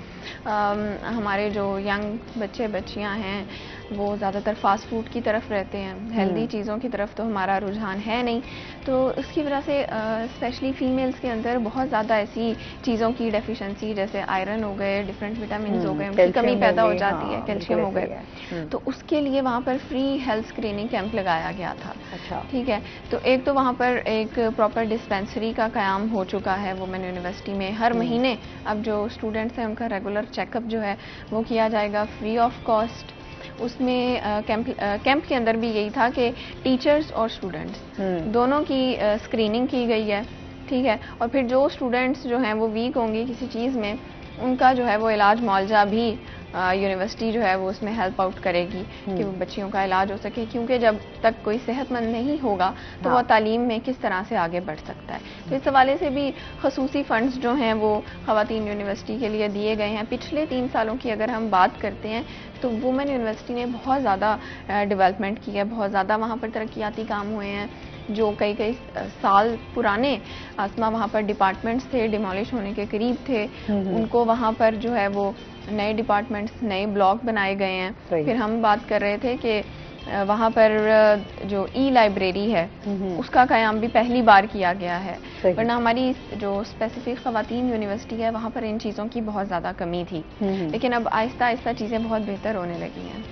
ہمارے جو ینگ بچے بچیاں ہیں وہ زیادہ تر فاسٹ فوڈ کی طرف رہتے ہیں، ہیلدی چیزوں کی طرف تو ہمارا رجحان ہے نہیں. تو اس کی وجہ سے اسپیشلی فیمیلز کے اندر بہت زیادہ ایسی چیزوں کی ڈیفیشنسی جیسے آئرن ہو گئے، ڈفرینٹ وٹامنز ہو گئے، ان کی کمی پیدا ہو جاتی ہے، کیلشیم ہو گئے. تو اس کے لیے وہاں پر فری ہیلتھ اسکریننگ کیمپ لگایا گیا تھا. اچھا، ٹھیک ہے. تو ایک تو وہاں پر ایک پراپر ڈسپینسری کا قیام ہو چکا ہے وومن یونیورسٹی میں. ہر مہینے اب جو اسٹوڈنٹس ہیں ان کا ریگولر چیک اپ جو ہے وہ کیا جائے گا فری آف کاسٹ. اس میں کیمپ کے اندر بھی یہی تھا کہ ٹیچرز اور اسٹوڈنٹس دونوں کی اسکریننگ کی گئی ہے. ٹھیک ہے. اور پھر جو اسٹوڈنٹس جو ہیں وہ ویک ہوں گے کسی چیز میں، ان کا جو ہے وہ علاج معالجہ بھی یونیورسٹی جو ہے وہ اس میں ہیلپ آؤٹ کرے گی کہ وہ بچیوں کا علاج ہو سکے، کیونکہ جب تک کوئی صحت مند نہیں ہوگا تو وہ تعلیم میں کس طرح سے آگے بڑھ سکتا ہے. تو اس حوالے سے بھی خصوصی فنڈز جو ہیں وہ خواتین یونیورسٹی کے لیے دیے گئے ہیں. پچھلے 3 سالوں کی اگر ہم بات کرتے ہیں تو وومن یونیورسٹی نے بہت زیادہ ڈیولپمنٹ کی ہے، بہت زیادہ وہاں پر ترقیاتی کام ہوئے ہیں. جو کئی سال پرانے آسما وہاں پر ڈپارٹمنٹس تھے، ڈیمالش ہونے کے قریب تھے، ان کو وہاں پر جو ہے وہ نئے ڈپارٹمنٹس، نئے بلاک بنائے گئے ہیں. پھر ہم بات کر رہے تھے کہ وہاں پر جو ای لائبریری ہے اس کا قیام بھی پہلی بار کیا گیا ہے، ورنہ ہماری جو اسپیسیفک خواتین یونیورسٹی ہے وہاں پر ان چیزوں کی بہت زیادہ کمی تھی، لیکن اب آہستہ آہستہ چیزیں بہت بہتر ہونے لگی ہیں.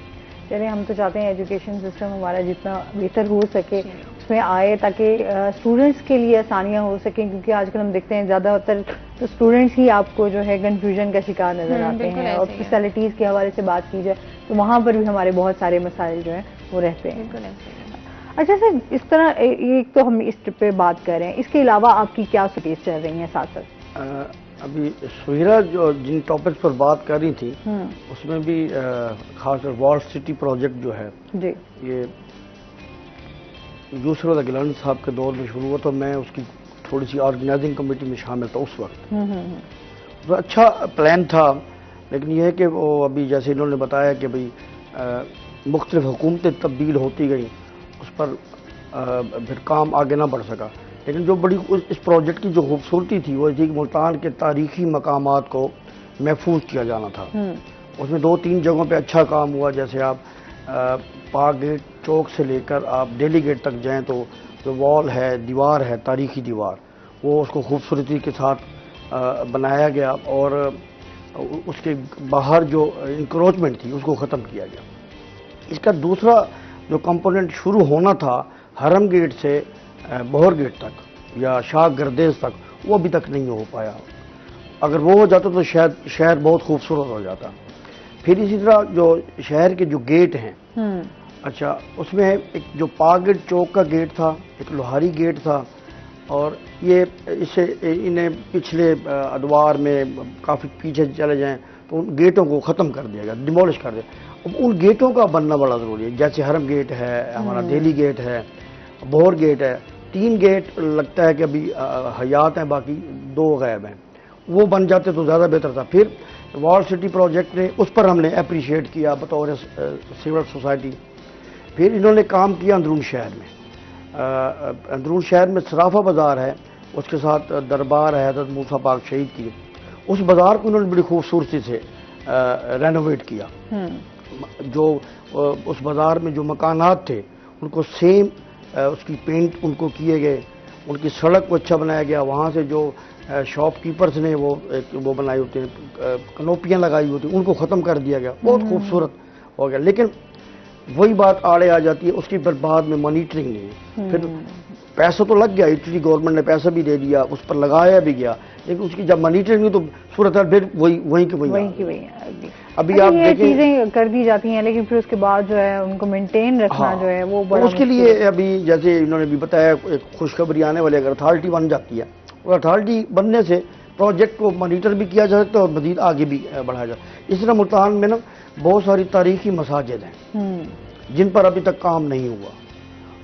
چلیں، ہم تو چاہتے ہیں ایجوکیشن سسٹم ہمارا جتنا بہتر ہو سکے اس میں آئے تاکہ اسٹوڈنٹس کے لیے آسانیاں ہو سکیں، کیونکہ آج کل ہم دیکھتے ہیں زیادہ تر تو اسٹوڈنٹس ہی آپ کو جو ہے کنفیوژن کا شکار نظر آتے ہیں. اور فیسلٹیز کے حوالے سے بات کی جائے تو وہاں پر بھی ہمارے بہت سارے مسائل جو ہیں وہ رہتے ہیں. اچھا سر، اس طرح ایک تو ہم اس پہ بات کر رہے ہیں، اس کے علاوہ آپ کی کیا سٹیز چل رہی ہیں ساتھ ساتھ؟ ابھی سہیرا جو جن ٹاپکس پر بات کر رہی تھی اس میں بھی خاص طور وال سٹی پروجیکٹ جو ہے جی یہ یوسف اللہ گیلانی صاحب کے دور میں شروع ہوا، تو میں اس کی تھوڑی سی آرگنائزنگ کمیٹی میں شامل تھا اس وقت. تو اچھا پلان تھا، لیکن یہ ہے کہ وہ ابھی جیسے انہوں نے بتایا کہ بھئی مختلف حکومتیں تبدیل ہوتی گئیں، اس پر پھر کام آگے نہ بڑھ سکا. لیکن جو بڑی اس پروجیکٹ کی جو خوبصورتی تھی وہ تھی کہ ملتان کے تاریخی مقامات کو محفوظ کیا جانا تھا. اس میں 2-3 جگہوں پہ اچھا کام ہوا، جیسے آپ پاک گیٹ چوک سے لے کر آپ ڈیلی گیٹ تک جائیں تو جو وال ہے، دیوار ہے، تاریخی دیوار، وہ اس کو خوبصورتی کے ساتھ بنایا گیا، اور اس کے باہر جو انکروچمنٹ تھی اس کو ختم کیا گیا. اس کا دوسرا جو کمپوننٹ شروع ہونا تھا حرم گیٹ سے بہر گیٹ تک یا شاہ گردیز تک، وہ ابھی تک نہیں ہو پایا. اگر وہ ہو جاتا تو شاید شہر بہت خوبصورت ہو جاتا. پھر اسی طرح جو شہر کے جو گیٹ ہیں، اچھا اس میں ایک جو پاک گیٹ چوک کا گیٹ تھا، ایک لوہاری گیٹ تھا، اور یہ اسے انہیں پچھلے ادوار میں کافی پیچھے چلے جائیں تو ان گیٹوں کو ختم کر دیا گیا، ڈیمولش کر دیا. اب ان گیٹوں کا بننا بڑا ضروری ہے، جیسے حرم گیٹ ہے، ہمارا دہلی گیٹ ہے، بہر گیٹ ہے. 3 گیٹ لگتا ہے کہ ابھی حیات ہیں، باقی 2 غائب ہیں. وہ بن جاتے تو زیادہ بہتر تھا. پھر وال سٹی پروجیکٹ نے اس پر ہم نے اپریشیٹ کیا بطور سول سوسائٹی. پھر انہوں نے کام کیا اندرون شہر میں. اندرون شہر میں صرافہ بازار ہے، اس کے ساتھ دربار ہے حضرت موسیٰ پاک شہید کی. اس بازار کو انہوں نے بڑی خوبصورتی سے رینوویٹ کیا. جو اس بازار میں جو مکانات تھے ان کو سیم اس کی پینٹ ان کو کیے گئے، ان کی سڑک کو اچھا بنایا گیا. وہاں سے جو شاپ کیپرز نے وہ بنائی ہوتی ہیں، کنوپیاں لگائی ہوتی ہیں، ان کو ختم کر دیا گیا. بہت خوبصورت ہو گیا. لیکن وہی بات آڑے آ جاتی ہے، اس کی پر بعد میں مانیٹرنگ نہیں ہے. پھر پیسہ تو لگ گیا، اٹلی گورنمنٹ نے پیسہ بھی دے دیا، اس پر لگایا بھی گیا، لیکن اس کی جب مانیٹرنگ نہیں تو صورتحال پھر وہیں کی وہیں. ابھی آپ دیکھیں چیزیں کر دی جاتی ہیں، لیکن پھر اس کے بعد جو ہے ان کو مینٹین رکھنا جو ہے وہ بڑا اس کے لیے ابھی جیسے انہوں نے بھی بتایا ایک خوشخبری آنے والی، اگر اتھارٹی بن جاتی ہے اور اتھارٹی بننے سے پروجیکٹ کو مانیٹر بھی کیا جا سکتا ہے اور مزید آگے بھی بڑھایا جا سکتا ہے. اس طرح ملتان میں نا بہت ساری تاریخی مساجد ہیں جن پر ابھی تک کام نہیں ہوا،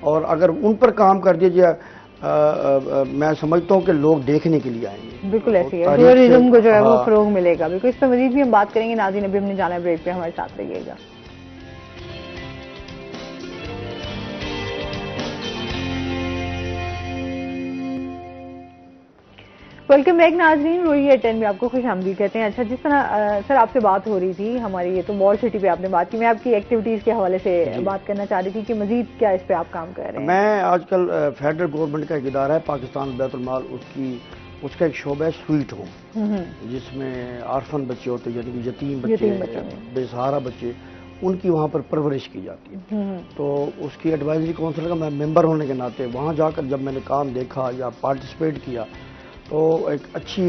اور اگر ان پر کام کر دیا جائے میں سمجھتا ہوں کہ لوگ دیکھنے کے لیے آئیں گے. بالکل ایسی ہے، ٹورزم کو جو ہے وہ فروغ ملے گا. بالکل، اس پہ مزید بھی ہم بات کریں گے. ناظرین ابھی ہم نے جانا ہے بریک پہ، ہمارے ساتھ رہیے گا. ویلکم بیک ناظرین، روئی 10 میں آپ کو خوش آمدید کہتے ہیں. اچھا، جس طرح سر آپ سے بات ہو رہی تھی ہماری، یہ تو وال سٹی پہ آپ نے بات کی، میں آپ کی ایکٹیویٹیز کے حوالے سے بات کرنا چاہ رہی تھی کہ مزید کیا اس پہ آپ کام کر رہے ہیں. میں آج کل فیڈرل گورنمنٹ کا ایک ادارہ ہے پاکستان بیت المال، اس کا ایک شعبہ ہے سویٹ ہوم، جس میں آرفن بچے ہوتے ہیں، یعنی کہ یتیم بچے، بے سہارا بچے، ان کی وہاں پر پرورش کی جاتی ہے. تو اس کی ایڈوائزری کونسل کا میں ممبر ہونے کے ناطے وہاں جا کر جب میں نے کام دیکھا یا پارٹیسپیٹ کیا تو ایک اچھی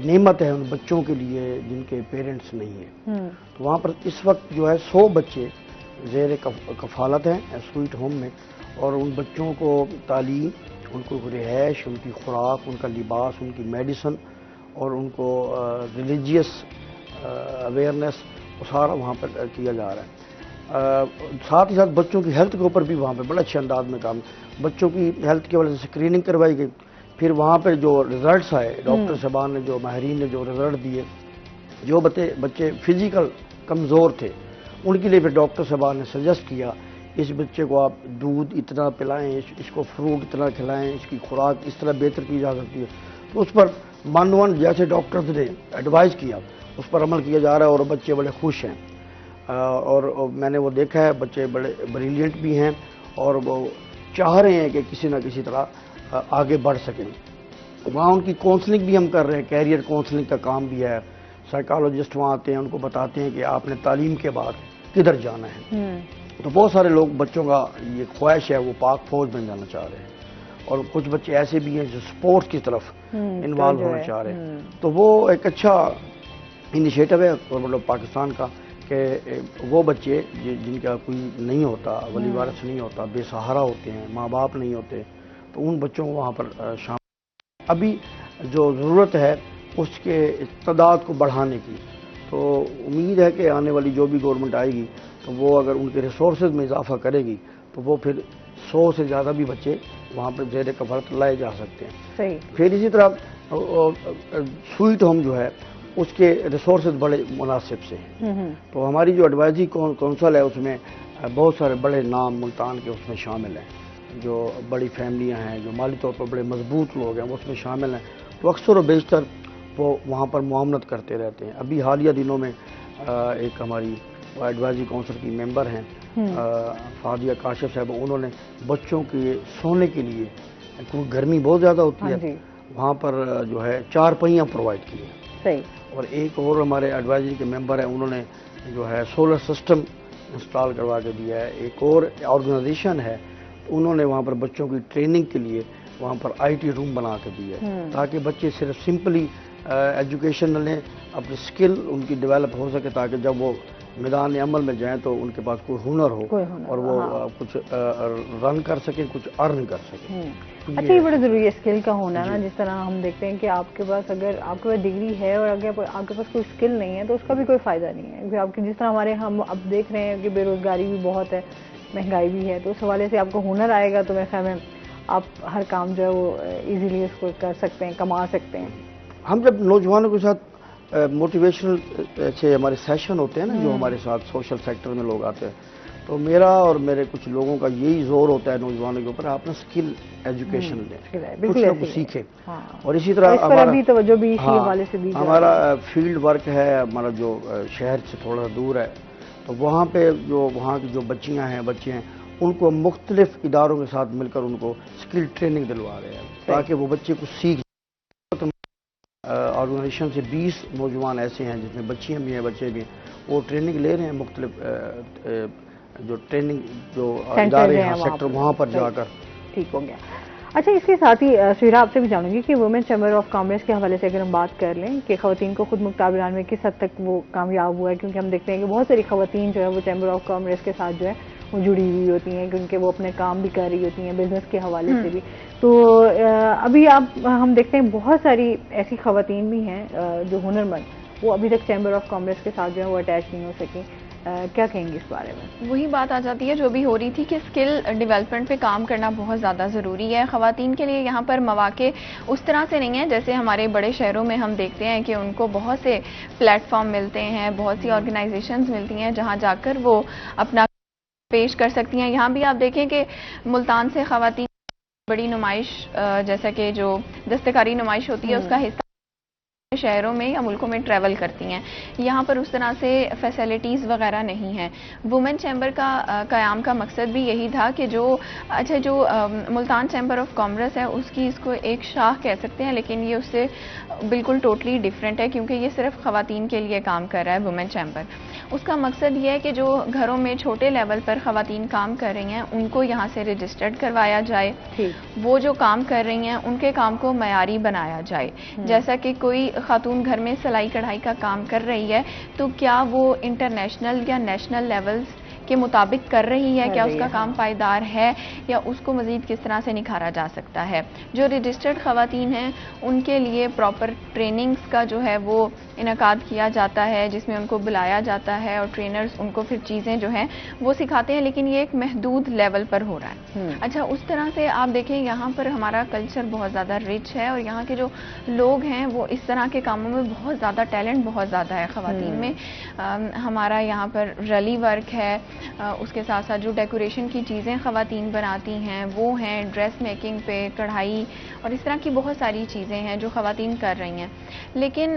نعمت ہے ان بچوں کے لیے جن کے پیرنٹس نہیں ہیں. تو وہاں پر اس وقت جو ہے 100 بچے زیر کفالت ہیں سویٹ ہوم میں، اور ان بچوں کو تعلیم ان کو رہائش، ان کی خوراک، ان کا لباس، ان کی میڈیسن اور ان کو ریلیجیس اویئرنیس وہ سارا وہاں پر کیا جا رہا ہے۔ ساتھ ہی ساتھ بچوں کی ہیلتھ کے اوپر بھی وہاں پہ بڑے اچھے انداز میں کام، بچوں کی ہیلتھ کی وجہ سے اسکریننگ کروائی گئی، پھر وہاں پہ جو ریزلٹس آئے، ڈاکٹر صاحبان نے، جو ماہرین نے جو رزلٹ دیے، جو بچے فزیکل کمزور تھے ان کے لیے پھر ڈاکٹر صاحبان نے سجیسٹ کیا اس بچے کو آپ دودھ اتنا پلائیں، اس کو فروٹ اتنا کھلائیں، اس کی خوراک اس طرح بہتر کی جا سکتی ہے۔ تو اس پر من جیسے ڈاکٹرز نے ایڈوائز کیا اس پر عمل کیا جا رہا ہے اور بچے بڑے خوش ہیں، اور میں نے وہ دیکھا ہے، بچے بڑے بریلینٹ بھی ہیں اور وہ چاہ رہے ہیں کہ کسی نہ کسی طرح آگے بڑھ سکیں۔ وہاں ان کی کونسلنگ بھی ہم کر رہے ہیں، کیریئر کونسلنگ کا کام بھی ہے، سائیکالوجسٹ وہاں آتے ہیں، ان کو بتاتے ہیں کہ آپ نے تعلیم کے بعد کدھر جانا ہے۔ تو بہت سارے لوگ، بچوں کا یہ خواہش ہے وہ پاک فوج میں جانا چاہ رہے ہیں، اور کچھ بچے ایسے بھی ہیں جو سپورٹس کی طرف انوالو ہونا چاہ رہے ہیں۔ تو وہ ایک اچھا انیشیٹو ہے گورنمنٹ آف پاکستان کا کہ وہ بچے جن کا کوئی نہیں ہوتا، ولی وارث نہیں ہوتا، بے سہارا ہوتے ہیں، ماں باپ نہیں ہوتے، تو ان بچوں کو وہاں پر شامل۔ ابھی جو ضرورت ہے اس کے تعداد کو بڑھانے کی، تو امید ہے کہ آنے والی جو بھی گورنمنٹ آئے گی تو وہ اگر ان کے ریسورسز میں اضافہ کرے گی تو وہ پھر 100 سے زیادہ بھی بچے وہاں پہ زیر کفالت لائے جا سکتے ہیں۔ صحیح۔ پھر اسی طرح سویٹ ہوم جو ہے اس کے ریسورسز بڑے مناسب سے ہیں، تو ہماری جو ایڈوائزری کونسل ہے اس میں بہت سارے بڑے نام ملتان کے اس میں شامل ہیں، جو بڑی فیملیاں ہیں، جو مالی طور پر بڑے مضبوط لوگ ہیں وہ اس میں شامل ہیں، تو اکثر و بیشتر وہ وہاں پر معاونت کرتے رہتے ہیں۔ ابھی حالیہ دنوں میں ایک ہماری ایڈوائزری کونسل کی ممبر ہیں فادیہ کاشف صاحب، انہوں نے بچوں کے سونے کے لیے، کیونکہ گرمی بہت زیادہ ہوتی ہے، وہاں پر جو ہے 4 پہیاں پرووائڈ کیے ہیں۔ صحیح۔ اور ایک اور ہمارے ایڈوائزری کے ممبر ہیں، انہوں نے جو ہے سولر سسٹم انسٹال کروا کے دیا ہے۔ ایک اور آرگنائزیشن ہے، انہوں نے وہاں پر بچوں کی ٹریننگ کے لیے وہاں پر IT روم بنا کے دیا ہے، تاکہ بچے صرف سمپلی ایجوکیشن لیں، اپنی سکل ان کی ڈیولپ ہو سکے، تاکہ جب وہ میدان عمل میں جائیں تو ان کے پاس کوئی ہنر ہو اور وہ کچھ رن کر سکیں، کچھ ارن کر سکیں۔ اچھا، یہ بڑا ضروری ہے اسکل کا ہونا نا، جس طرح ہم دیکھتے ہیں کہ آپ کے پاس اگر آپ کے پاس ڈگری ہے اور اگر آپ کے پاس کوئی اسکل نہیں ہے تو اس کا بھی کوئی فائدہ نہیں ہے، کیونکہ آپ کی جس طرح ہم اب دیکھ رہے ہیں کہ بے روزگاری بھی بہت ہے، مہنگائی بھی ہے، تو اس حوالے سے آپ کو ہنر آئے گا تو میرے خیال میں آپ ہر کام جو ہے وہ ایزیلی اس کو کر سکتے ہیں، کما سکتے ہیں۔ ہم جب نوجوانوں کے ساتھ موٹیویشنل سے ہمارے سیشن ہوتے ہیں نا، جو ہمارے ساتھ سوشل سیکٹر میں لوگ آتے ہیں، تو میرا اور میرے کچھ لوگوں کا یہی زور ہوتا ہے نوجوانوں کے اوپر، آپ نا اسکل ایجوکیشن لیں، کچھ نہ کچھ سیکھیں، اور اسی طرح ہمارا فیلڈ ورک ہے، ہمارا جو شہر سے تھوڑا دور ہے، تو وہاں پہ جو وہاں کی جو بچیاں ہیں، بچے ہیں، ان کو مختلف اداروں کے ساتھ مل کر ان کو اسکل ٹریننگ دلوا رہے ہیں، تاکہ وہ بچے کو سیکھ۔ آرگنائزیشن سے 20 نوجوان ایسے ہیں جس میں بچیاں بھی ہیں، بچے بھی ہیں، وہ ٹریننگ لے رہے ہیں، مختلف جو ٹریننگ جو ادارے ہیں سیکٹر، وہاں پر جا کر۔ ٹھیک ہو گیا۔ اچھا، اس کے ساتھ ہی سہیرا آپ سے بھی جانوں گی کہ وومن چیمبر آف کامرس کے حوالے سے اگر ہم بات کر لیں کہ خواتین کو خود مختار بنانے میں کس حد تک وہ کامیاب ہوا ہے، کیونکہ ہم دیکھتے ہیں کہ بہت ساری خواتین جو ہے وہ چیمبر آف کامرس کے ساتھ جو ہے وہ جڑی ہوئی ہوتی ہیں، کیونکہ وہ اپنے کام بھی کر رہی ہوتی ہیں، بزنس کے حوالے سے بھی۔ تو ابھی ہم دیکھتے ہیں بہت ساری ایسی خواتین بھی ہیں جو ہنرمند، وہ ابھی تک چیمبر آف کامرس کے ساتھ جو ہے وہ اٹیچ نہیں ہو سکیں، کیا کہیں گے اس بارے میں؟ وہی بات آ جاتی ہے جو بھی ہو رہی تھی کہ اسکل ڈیولپمنٹ پہ کام کرنا بہت زیادہ ضروری ہے۔ خواتین کے لیے یہاں پر مواقع اس طرح سے نہیں ہیں جیسے ہمارے بڑے شہروں میں ہم دیکھتے ہیں کہ ان کو بہت سے پلیٹ فارم ملتے ہیں، بہت سی آرگنائزیشنز ملتی ہیں جہاں جا کر وہ اپنا پیش کر سکتی ہیں۔ یہاں بھی آپ دیکھیں کہ ملتان سے خواتین بڑی نمائش، جیسا کہ جو دستکاری نمائش ہوتی ہے، اس کا حصہ شہروں میں یا ملکوں میں ٹریول کرتی ہیں۔ یہاں پر اس طرح سے فیسلٹیز وغیرہ نہیں ہیں۔ وومن چیمبر کا قیام کا مقصد بھی یہی تھا کہ جو ملتان چیمبر آف کامرس ہے اس کو ایک شاخ کہہ سکتے ہیں، لیکن یہ اس سے بالکل ٹوٹلی ڈیفرنٹ ہے، کیونکہ یہ صرف خواتین کے لیے کام کر رہا ہے وومن چیمبر۔ اس کا مقصد یہ ہے کہ جو گھروں میں چھوٹے لیول پر خواتین کام کر رہی ہیں ان کو یہاں سے رجسٹرڈ کروایا جائے، وہ جو کام کر رہی ہیں ان کے کام کو معیاری بنایا جائے۔ جیسا کہ کوئی خاتون گھر میں سلائی کڑھائی کا کام کر رہی ہے تو کیا وہ انٹرنیشنل یا نیشنل لیولز کے مطابق کر رہی ہے, کیا اس کا ہاں. کام پائیدار ہے, یا اس کو مزید کس طرح سے نکھارا جا سکتا ہے. جو رجسٹرڈ خواتین ہیں ان کے لیے پراپر ٹریننگز کا جو ہے وہ انعقاد کیا جاتا ہے, جس میں ان کو بلایا جاتا ہے اور ٹرینرز ان کو پھر چیزیں جو ہیں وہ سکھاتے ہیں, لیکن یہ ایک محدود لیول پر ہو رہا ہے. اچھا, اس طرح سے آپ دیکھیں یہاں پر ہمارا کلچر بہت زیادہ رچ ہے, اور یہاں کے جو لوگ ہیں وہ اس طرح کے کاموں میں بہت زیادہ ٹیلنٹ بہت زیادہ ہے خواتین میں. ہمارا یہاں پر رلی ورک ہے, اس کے ساتھ ساتھ جو ڈیکوریشن کی چیزیں خواتین بناتی ہیں وہ ہیں, ڈریس میکنگ پہ کڑھائی اور اس طرح کی بہت ساری چیزیں ہیں جو خواتین کر رہی ہیں. لیکن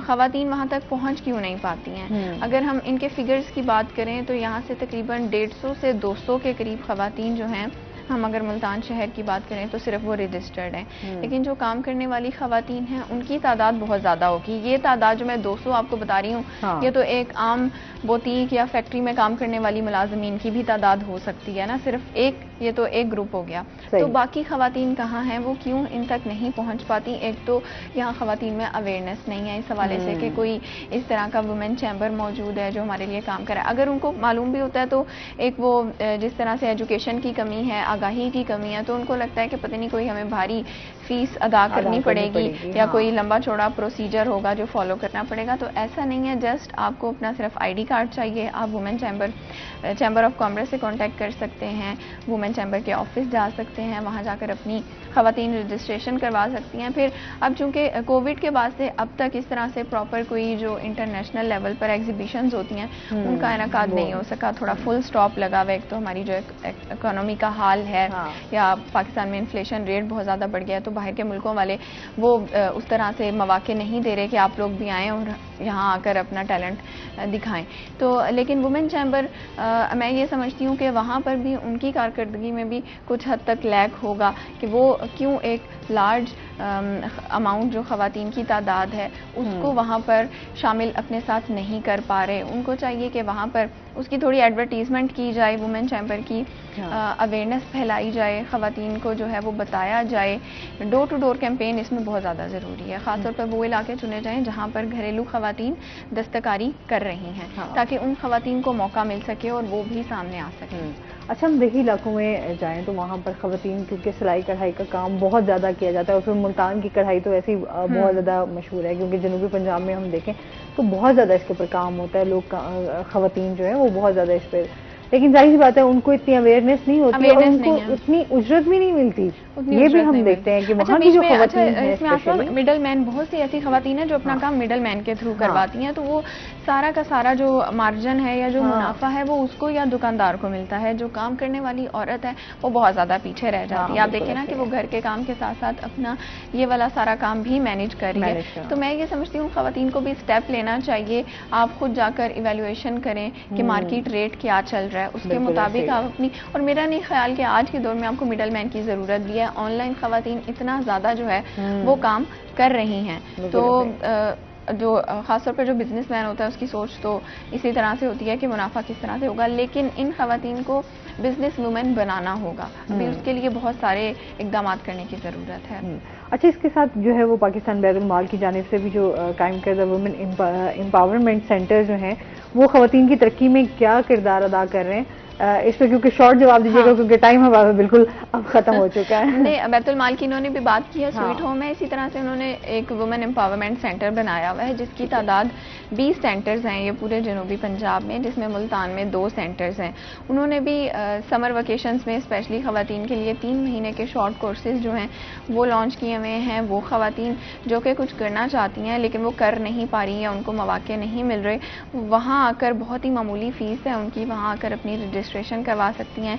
خواتین وہاں تک پہنچ کیوں نہیں پاتی ہیں؟ اگر ہم ان کے فگرز کی بات کریں تو یہاں سے تقریباً 150 سے 200 کے قریب خواتین جو ہیں, ہم اگر ملتان شہر کی بات کریں تو صرف وہ رجسٹرڈ ہیں. لیکن جو کام کرنے والی خواتین ہیں ان کی تعداد بہت زیادہ ہوگی. یہ تعداد جو میں 200 آپ کو بتا رہی ہوں, یہ تو ایک عام بوتیک یا فیکٹری میں کام کرنے والی ملازمین کی بھی تعداد ہو سکتی ہے نا, صرف ایک, یہ تو ایک گروپ ہو گیا. تو باقی خواتین کہاں ہیں, وہ کیوں ان تک نہیں پہنچ پاتی؟ ایک تو یہاں خواتین میں اویئرنیس نہیں ہے اس حوالے سے کہ کوئی اس طرح کا وومن چیمبر موجود ہے جو ہمارے لیے کام کرے. اگر ان کو معلوم بھی ہوتا ہے تو ایک وہ جس طرح سے ایجوکیشن کی کمی ہے, آگاہی کی کمی ہے, تو ان کو لگتا ہے کہ پتہ نہیں کوئی ہمیں بھاری فیس ادا کرنی پڑے گی یا کوئی لمبا چوڑا پروسیجر ہوگا جو فالو کرنا پڑے گا. تو ایسا نہیں ہے, جسٹ آپ کو اپنا صرف آئی ڈی کارڈ چاہیے, آپ وومن چیمبر آف کامرس سے کانٹیکٹ کر سکتے ہیں, وومن چیمبر کے آفس جا سکتے ہیں, وہاں جا کر اپنی خواتین رجسٹریشن کروا سکتی ہیں. پھر اب چونکہ کووڈ کے بعد سے اب تک اس طرح سے پراپر کوئی جو انٹرنیشنل لیول پر ایگزیبیشنز ہوتی ہیں ان کا انعقاد نہیں ہو سکا, تھوڑا فل سٹاپ لگا ہوا. ایک تو ہماری جو اکانومی کا حال ہے, یا پاکستان میں انفلیشن ریٹ بہت زیادہ بڑھ گیا ہے, تو باہر کے ملکوں والے وہ اس طرح سے مواقع نہیں دے رہے کہ آپ لوگ بھی آئیں اور یہاں آ کر اپنا ٹیلنٹ دکھائیں. تو لیکن وومن چیمبر میں یہ سمجھتی ہوں کہ وہاں پر بھی ان کی کارکردگی میں بھی کچھ حد تک لیک ہوگا کہ وہ کیوں ایک لارج اماؤنٹ جو خواتین کی تعداد ہے اس کو وہاں پر شامل اپنے ساتھ نہیں کر پا رہے. ان کو چاہیے کہ وہاں پر اس کی تھوڑی ایڈورٹیزمنٹ کی جائے, وومن چیمبر کی اویئرنیس پھیلائی جائے, خواتین کو جو ہے وہ بتایا جائے. ڈور ٹو ڈور کیمپین اس میں بہت زیادہ ضروری ہے, خاص طور پر وہ علاقے چنے جائیں جہاں پر گھریلو خواتین دستکاری کر رہی ہیں, تاکہ ان خواتین کو موقع مل سکے اور وہ بھی سامنے آ سکیں. اچھا, ہم دیہی علاقوں میں جائیں تو وہاں پر خواتین کیونکہ سلائی کڑھائی کا کام بہت زیادہ کیا جاتا ہے, اور پھر ملتان کی کڑھائی تو ایسی بہت زیادہ مشہور ہے, کیونکہ جنوبی پنجاب میں ہم دیکھیں تو بہت زیادہ اس کے اوپر کام ہوتا ہے, لوگ خواتین جو ہیں وہ بہت زیادہ اس پہ, لیکن ظاہر سی بات ہے ان کو اتنی اویئرنیس نہیں ہوتی اور ان کو اتنی اجرت بھی نہیں ملتی. یہ بھی ہم دیکھتے ہیں کہ وہاں کی جو خواتین ہیں اس میں مڈل مین, بہت سی ایسی خواتین ہیں جو اپنا کام مڈل مین کے تھرو کرواتی ہیں, تو وہ سارا کا سارا جو مارجن ہے یا جو منافع ہے وہ اس کو یا دکاندار کو ملتا ہے. جو کام کرنے والی عورت ہے وہ بہت زیادہ پیچھے رہ جاتی ہے. آپ دیکھیں نا کہ وہ گھر کے کام کے ساتھ ساتھ اپنا یہ والا سارا کام بھی مینیج کر رہی ہے. تو میں یہ سمجھتی ہوں خواتین کو بھی اسٹیپ لینا چاہیے, آپ خود جا کر ایویلویشن کریں کہ مارکیٹ ریٹ کیا چل رہا ہے, اس کے مطابق آپ اپنی, اور میرا نہیں خیال کہ آج کے دور میں آپ کو مڈل مین کی ضرورت بھی ہے. آن لائن خواتین اتنا زیادہ جو ہے وہ کام کر رہی ہیں, تو جو خاص طور پر جو بزنس مین ہوتا ہے اس کی سوچ تو اسی طرح سے ہوتی ہے کہ منافع کس طرح سے ہوگا, لیکن ان خواتین کو بزنس وومن بنانا ہوگا. ابھی اس کے لیے بہت سارے اقدامات کرنے کی ضرورت ہے. اچھا, اس کے ساتھ جو ہے وہ پاکستان بیت المال کی جانب سے بھی جو قائم کردہ وومن امپاورمنٹ سینٹر جو ہیں وہ خواتین کی ترقی میں کیا کردار ادا کر رہے ہیں, اس پہ کیونکہ شارٹ جواب دیجیے گا کیونکہ ٹائم ہمارا بالکل اب ختم ہو چکا ہے. نہیں, بیت المال کی انہوں نے بھی بات کی ہے سویٹ ہوم میں, اسی طرح سے انہوں نے ایک وومن امپاورمنٹ سینٹر بنایا ہوا ہے جس کی تعداد 20 سینٹرز ہیں یہ پورے جنوبی پنجاب میں, جس میں ملتان میں 2 سینٹرز ہیں. انہوں نے بھی سمر ویکیشنز میں اسپیشلی خواتین کے لیے 3 مہینے کے شارٹ کورسز جو ہیں وہ لانچ کیے ہوئے ہیں. وہ خواتین جو کہ کچھ کرنا چاہتی ہیں لیکن وہ کر نہیں پا رہی ہیں, ان کو مواقع نہیں مل رہے, وہاں آ کر بہت ہی معمولی فیس ہے ان کی, وہاں آ کر اپنی رجسٹریشن کروا سکتی ہیں,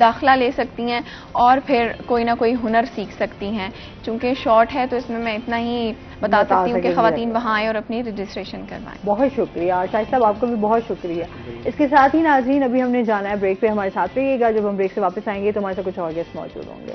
داخلہ لے سکتی ہیں اور پھر کوئی نہ کوئی ہنر سیکھ سکتی ہیں. چونکہ شارٹ ہے تو اس میں اتنا ہی بتا سکتی ہوں کہ خواتین وہاں آئیں اور اپنی رجسٹریشن کروائیں. بہت شکریہ شاہد صاحب, آپ کو بھی بہت شکریہ. اس کے ساتھ ہی ناظرین ابھی ہم نے جانا ہے بریک پہ, ہمارے ساتھ رہیے گا. جب ہم بریک سے واپس آئیں گے تو ہمارے ساتھ کچھ اور گیسٹ موجود ہوں گے.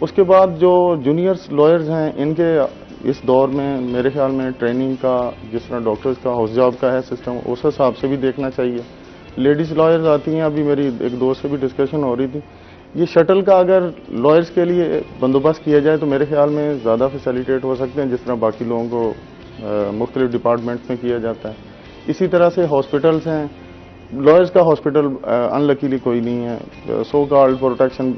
اس کے بعد جو جونیئرس لائرز ہیں ان کے اس دور میں میرے خیال میں ٹریننگ کا جس طرح ڈاکٹرز کا ہاؤس جاب کا ہے سسٹم اس حساب سے بھی دیکھنا چاہیے. لیڈیز لائرز آتی ہیں, ابھی میری ایک دوست سے بھی ڈسکشن ہو رہی تھی, یہ شٹل کا اگر لائرز کے لیے بندوبست کیا جائے تو میرے خیال میں زیادہ فیسیلیٹیٹ ہو سکتے ہیں جس طرح باقی لوگوں کو مختلف ڈپارٹمنٹس میں کیا جاتا ہے. اسی طرح سے ہاسپٹلس ہیں, لائرز کا ہاسپٹل انلکیلی کوئی نہیں ہے, سو کالڈ پروٹیکشن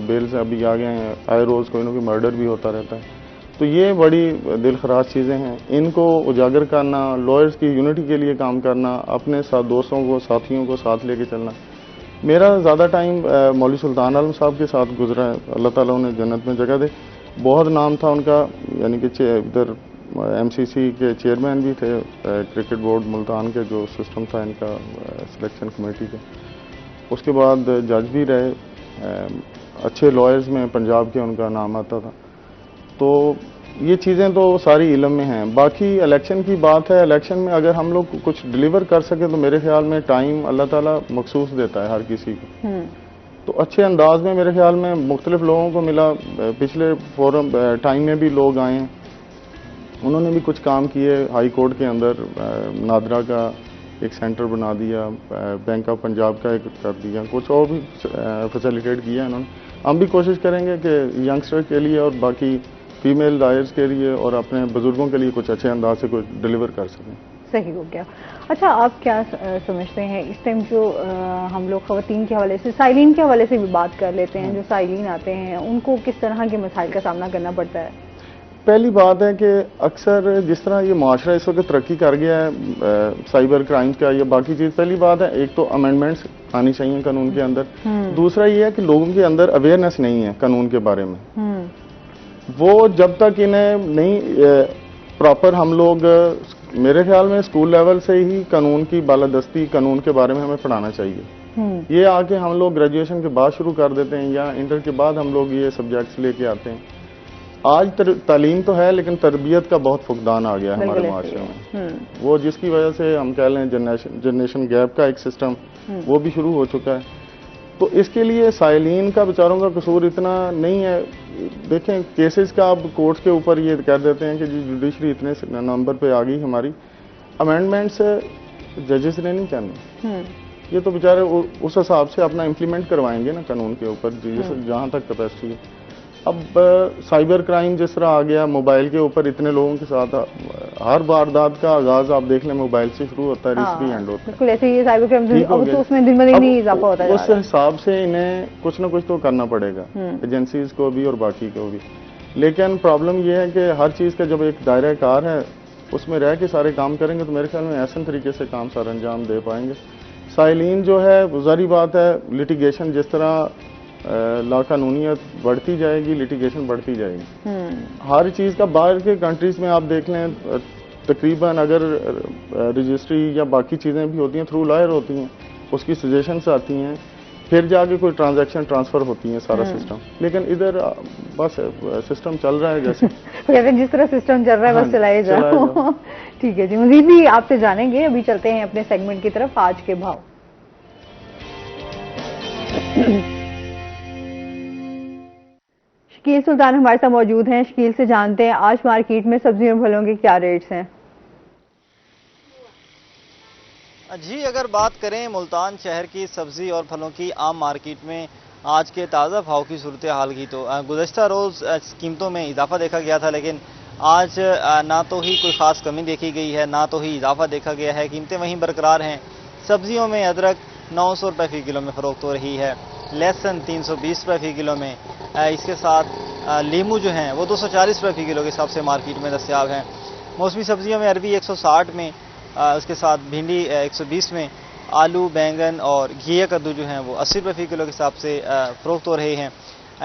بیلز ابھی آ گئے ہیں, آئے روز کوئی نہ کوئی مرڈر بھی ہوتا رہتا ہے. تو یہ بڑی دل خراش چیزیں ہیں, ان کو اجاگر کرنا, لائرز کی یونٹی کے لیے کام کرنا, اپنے ساتھ دوستوں کو ساتھیوں کو ساتھ لے کے چلنا. میرا زیادہ ٹائم مولوی سلطان عالم صاحب کے ساتھ گزرا ہے, اللہ تعالیٰ انہیں جنت میں جگہ دے. بہت نام تھا ان کا, یعنی کہ ادھر ایم سی سی کے چیئرمین بھی تھے, کرکٹ بورڈ ملتان کے جو سسٹم تھا ان کا سلیکشن کمیٹی کے. اس کے بعد جج بھی رہے, اچھے لائرز میں پنجاب کے ان کا نام آتا تھا. تو یہ چیزیں تو ساری علم میں ہیں. باقی الیکشن کی بات ہے, الیکشن میں اگر ہم لوگ کچھ ڈلیور کر سکیں تو میرے خیال میں ٹائم اللہ تعالیٰ مخصوص دیتا ہے ہر کسی کو. تو اچھے انداز میں میرے خیال میں مختلف لوگوں کو ملا. پچھلے فورم ٹائم میں بھی لوگ آئے ہیں, انہوں نے بھی کچھ کام کیے. ہائی کورٹ کے اندر نادرا کا ایک سینٹر بنا دیا, بینک آف پنجاب کا ایک کر دیا, کچھ اور بھی فیسیلیٹیٹ کیا انہوں نے. ہم بھی کوشش کریں گے کہ ینگسٹر کے لیے اور باقی فیمیل لائرز کے لیے اور اپنے بزرگوں کے لیے کچھ اچھے انداز سے کچھ ڈلیور کر سکیں. صحیح ہو گیا. اچھا, آپ کیا سمجھتے ہیں اس ٹائم جو ہم لوگ خواتین کے حوالے سے, سائلین کے حوالے سے بھی بات کر لیتے ہیں, جو سائلین آتے ہیں ان کو کس طرح کے مسائل کا سامنا کرنا پڑتا ہے؟ پہلی بات ہے کہ اکثر جس طرح یہ معاشرہ اس وقت ترقی کر گیا ہے سائبر کرائمز کا یا باقی چیز, پہلی بات ہے ایک تو امینڈمنٹس آنی چاہیے قانون کے اندر. دوسرا یہ ہے کہ لوگوں کے اندر اویئرنیس نہیں ہے قانون کے بارے میں. وہ جب تک انہیں نہیں پراپر, ہم لوگ میرے خیال میں اسکول لیول سے ہی قانون کی بالادستی, قانون کے بارے میں ہمیں پڑھانا چاہیے. یہ آ کے ہم لوگ گریجویشن کے بعد شروع کر دیتے ہیں یا انٹر کے بعد ہم لوگ یہ سبجیکٹس لے کے آتے ہیں. آج تعلیم تو ہے لیکن تربیت کا بہت فقدان آ گیا ہے ہمارے معاشرے میں. وہ جس کی وجہ سے ہم کہہ لیں جنریشن گیپ کا ایک سسٹم وہ بھی شروع ہو چکا ہے. تو اس کے لیے سائلین کا بیچاروں کا قصور اتنا نہیں ہے. دیکھیں کیسز کا اب کورٹس کے اوپر یہ کہہ دیتے ہیں کہ جوڈیشری اتنے نمبر پہ آ گئی ہماری, امینڈمنٹس ججز نے نہیں کرنے. یہ تو بیچارے اس حساب سے اپنا امپلیمنٹ کروائیں گے نا قانون کے اوپر جہاں تک کیپیسٹی ہے. اب سائبر کرائم جس طرح آ گیا, موبائل کے اوپر اتنے لوگوں کے ساتھ, ہر واردات کا آغاز آپ دیکھ لیں موبائل سے شروع ہوتا ہے, رسک بھی اینڈ ہوتا ہے. بالکل ایسے ہی سائبر کرائم اس میں دن بدن نہیں اضافہ ہوتا ہے. اس حساب سے انہیں کچھ نہ کچھ تو کرنا پڑے گا ایجنسیز کو بھی اور باقی کو بھی. لیکن پرابلم یہ ہے کہ ہر چیز کا جب ایک دائرہ کار ہے اس میں رہ کے سارے کام کریں گے تو میرے خیال میں احسن طریقے سے کام سارا انجام دے پائیں گے. سائلین جو ہے ظاہری بات ہے, لٹیگیشن جس طرح لا قانونیت بڑھتی جائے گی, لٹیگیشن بڑھتی جائے گی. ہر چیز کا باہر کے کنٹریز میں آپ دیکھ لیں تقریباً اگر رجسٹری یا باقی چیزیں بھی ہوتی ہیں تھرو لائر ہوتی ہیں, اس کی سجیشنس آتی ہیں, پھر جا کے کوئی ٹرانزیکشن ٹرانسفر ہوتی ہیں سارا سسٹم. لیکن ادھر بس سسٹم چل رہا ہے جیسے جس طرح سسٹم چل رہا ہے بس چلائے جاؤ. ٹھیک ہے جی, مزید بھی آپ سے جانیں گے. ابھی چلتے ہیں اپنے سیگمنٹ کی طرف, آج کے بھاؤ. شکیل سلطان ہمارے ساتھ موجود ہیں. شکیل سے جانتے ہیں آج مارکیٹ میں سبزیوں پھلوں کے کیا ریٹس ہیں؟ جی, اگر بات کریں ملتان شہر کی سبزی اور پھلوں کی عام مارکیٹ میں آج کے تازہ بھاؤ کی صورتحال کی, تو گزشتہ روز قیمتوں میں اضافہ دیکھا گیا تھا, لیکن آج نہ تو ہی کوئی خاص کمی دیکھی گئی ہے, نہ تو ہی اضافہ دیکھا گیا ہے. قیمتیں وہیں برقرار ہیں. سبزیوں میں ادرک 900 روپے فی کلو میں فروخت ہو رہی ہے, لہسن 320 روپے فی کلو میں, اس کے ساتھ لیمو جو ہیں وہ 240 روپے فی کلو کے حساب سے مارکیٹ میں دستیاب ہیں. موسمی سبزیوں میں عربی 160 میں, اس کے ساتھ بھنڈی 120 میں, آلو, بینگن اور گھیا کدو جو ہیں وہ 80 روپے فی کلو کے حساب سے فروخت ہو رہے ہیں.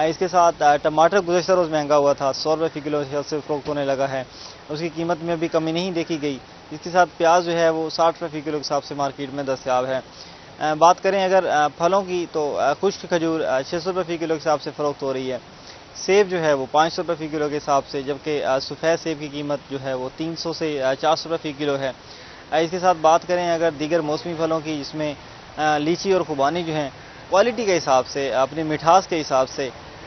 اس کے ساتھ ٹماٹر گزشتہ روز مہنگا ہوا تھا, 100 روپے فی کلو کے حساب سے فروخت ہونے لگا ہے, اس کی قیمت میں بھی کمی نہیں دیکھی گئی. اس کے ساتھ پیاز جو ہے وہ 60 روپے فی کلو کے حساب سے مارکیٹ میں دستیاب ہے. بات کریں اگر پھلوں کی تو خشک کھجور 600 روپے فی کلو کے حساب سے فروخت ہو رہی ہے. سیب جو ہے وہ 500 روپے فی کلو کے حساب سے, جبکہ سفید سیب کی قیمت جو ہے وہ 300 سے 400 روپے فی کلو ہے. اس کے ساتھ بات کریں اگر دیگر موسمی پھلوں کی, جس میں لیچی اور خوبانی جو ہیں کوالٹی کے حساب سے, اپنی مٹھاس کے حساب سے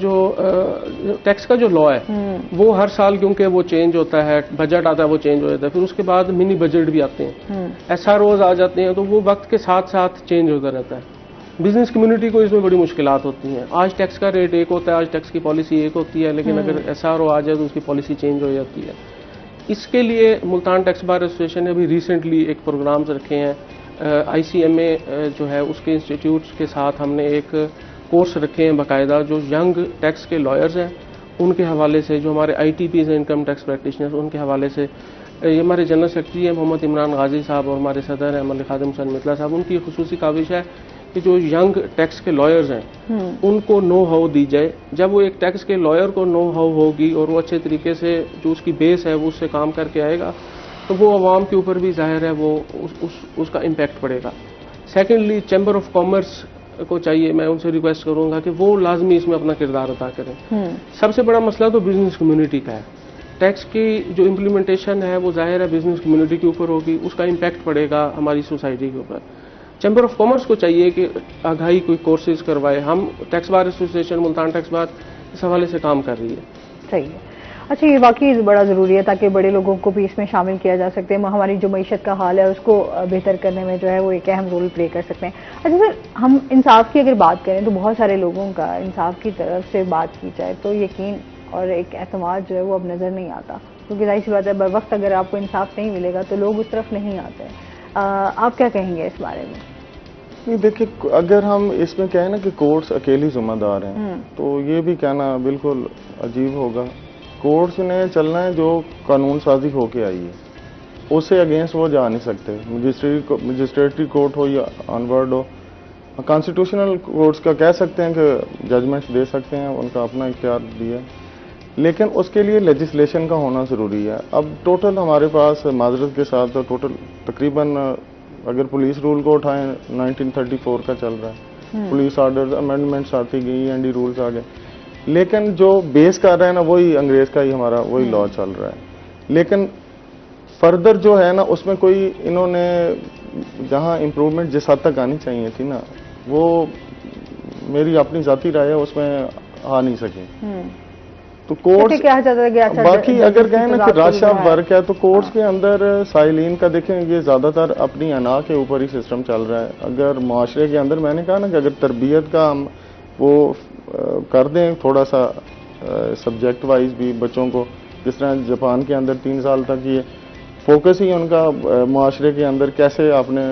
جو ٹیکس کا جو لا ہے وہ ہر سال کیونکہ وہ چینج ہوتا ہے، بجٹ آتا ہے وہ چینج ہو جاتا ہے، پھر اس کے بعد منی بجٹ بھی آتے ہیں، SROs آ جاتے ہیں، تو وہ وقت کے ساتھ ساتھ چینج ہوتا رہتا ہے۔ بزنس کمیونٹی کو اس میں بڑی مشکلات ہوتی ہیں۔ آج ٹیکس کا ریٹ ایک ہوتا ہے، آج ٹیکس کی پالیسی ایک ہوتی ہے، لیکن اگر SRO آ جائے تو اس کی پالیسی چینج ہو جاتی ہے۔ اس کے لیے ملتان ٹیکس بار ایسوسیشن نے ابھی ریسنٹلی ایک پروگرامز رکھے ہیں، ICMA جو ہے اس کے انسٹیٹیوٹس کے ساتھ ہم نے ایک کورس رکھے ہیں باقاعدہ، جو ینگ ٹیکس کے لائرز ہیں ان کے حوالے سے، جو ہمارے ITPs ہیں انکم ٹیکس پریکٹیشنرز ان کے حوالے سے۔ یہ ہمارے جنرل سیکرٹری ہیں محمد عمران غازی صاحب اور ہمارے صدر ہیں ملک خادم حسین مطلع صاحب، ان کی خصوصی کاوش ہے کہ جو ینگ ٹیکس کے لائرز ہیں ان کو نو ہاؤ دی جائے۔ جب وہ ایک ٹیکس کے لائر کو نو ہاؤ ہوگی اور وہ اچھے طریقے سے جو اس کی بیس ہے وہ اس سے کام کر کے آئے گا تو وہ عوام کے اوپر بھی ظاہر ہے وہ اس کا امپیکٹ پڑے گا۔ سیکنڈلی چیمبر آف کامرس کو چاہیے، میں ان سے ریکویسٹ کروں گا کہ وہ لازمی اس میں اپنا کردار ادا کریں۔ سب سے بڑا مسئلہ تو بزنس کمیونٹی کا ہے، ٹیکس کی جو امپلیمنٹیشن ہے وہ ظاہر ہے بزنس کمیونٹی کے اوپر ہوگی، اس کا امپیکٹ پڑے گا ہماری سوسائٹی کے اوپر۔ چیمبر آف کامرس کو چاہیے کہ آگاہی کوئی کورسز کروائے۔ ہم tax bar association Multan tax bar اس حوالے سے کام کر رہی ہے۔ صحیح ہے۔ اچھا، یہ واقعی بڑا ضروری ہے تاکہ بڑے لوگوں کو بھی اس میں شامل کیا جا سکتے ہیں، ہماری جو معیشت کا حال ہے اس کو بہتر کرنے میں جو ہے وہ ایک اہم رول پلے کر سکتے ہیں۔ اچھا سر، ہم انصاف کی اگر بات کریں تو بہت سارے لوگوں کا انصاف کی طرف سے بات کی جائے تو یقین اور ایک اعتماد جو ہے وہ اب نظر نہیں آتا، کیونکہ ظاہر سی بات ہے بر وقت اگر آپ کو انصاف نہیں ملے گا تو لوگ اس طرف نہیں آتے۔ آپ کیا کہیں گے اس بارے میں؟ دیکھیں، اگر ہم اس میں کہیں نا کہ کورٹس اکیلی ذمہ دار ہیں تو یہ بھی کہنا بالکل عجیب ہوگا۔ کورٹس نے چلنا ہے جو قانون سازی ہو کے آئی ہے، اس سے اگینسٹ وہ جا نہیں سکتے، مجسٹریٹری کورٹ ہو یا آنورڈ ہو۔ کانسٹیٹیوشنل کورٹس کا کہہ سکتے ہیں کہ ججمنٹس دے سکتے ہیں، ان کا اپنا اختیار بھی ہے، لیکن اس کے لیے لیجسلیشن کا ہونا ضروری ہے۔ اب ٹوٹل ہمارے پاس معذرت کے ساتھ ٹوٹل تقریباً اگر پولیس رول کو اٹھائیں 1934 کا چل رہا ہے، پولیس آرڈر امینڈمنٹس آتی گئی، ND رولز آ گئے، لیکن جو بیس کر رہا ہے نا وہی انگریز کا ہی ہمارا وہی لا چل رہا ہے۔ لیکن فردر جو ہے نا اس میں کوئی انہوں نے جہاں امپروومنٹ جس حد تک آنی چاہیے تھی نا وہ میری اپنی ذاتی رائے ہے اس میں آ نہیں سکی۔ تو کورٹس باقی اگر کہیں نا کہ رش آف ورک ہے تو کورٹس کے اندر سائلین کا دیکھیں یہ زیادہ تر اپنی انا کے اوپر ہی سسٹم چل رہا ہے۔ اگر معاشرے کے اندر میں نے کہا نا کہ اگر تربیت کا ہم وہ کر دیں تھوڑا سا سبجیکٹ وائز بھی بچوں کو، جس طرح جاپان کے اندر 3 سال تک یہ فوکس ہی ان کا معاشرے کے اندر کیسے آپ نے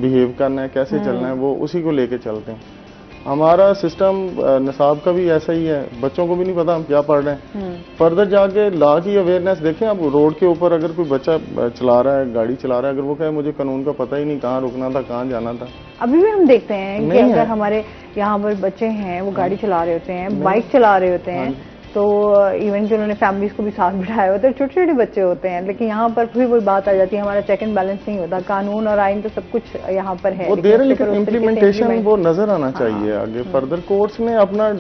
بیہیو کرنا ہے، کیسے چلنا ہے، وہ اسی کو لے کے چلتے ہیں۔ ہمارا سسٹم نصاب کا بھی ایسا ہی ہے، بچوں کو بھی نہیں پتا ہم کیا پڑھ رہے ہیں۔ فردر جا کے لا کی اویئرنیس دیکھیں، اب روڈ کے اوپر اگر کوئی بچہ چلا رہا ہے، گاڑی چلا رہا ہے، اگر وہ کہے مجھے قانون کا پتہ ہی نہیں، کہاں رکنا تھا، کہاں جانا تھا۔ ابھی بھی ہم دیکھتے ہیں کہ اگر ہمارے یہاں پر بچے ہیں وہ گاڑی چلا رہے ہوتے ہیں، بائک چلا رہے ہوتے ہیں، تو ایون کہ انہوں نے فیملیز کو بھی ساتھ بٹھایا ہوتا ہے، چھوٹے چھوٹے بچے ہوتے ہیں، لیکن یہاں پر پھر وہی بات آ جاتی ہے، ہمارا چیک اینڈ بیلنس نہیں ہوتا۔ قانون اور آئین تو سب کچھ یہاں پر ہے، وہ دے رہے لیکن امپلیمنٹیشن وہ نظر آنا چاہیے آگے۔ فردر کورٹس نے اپنا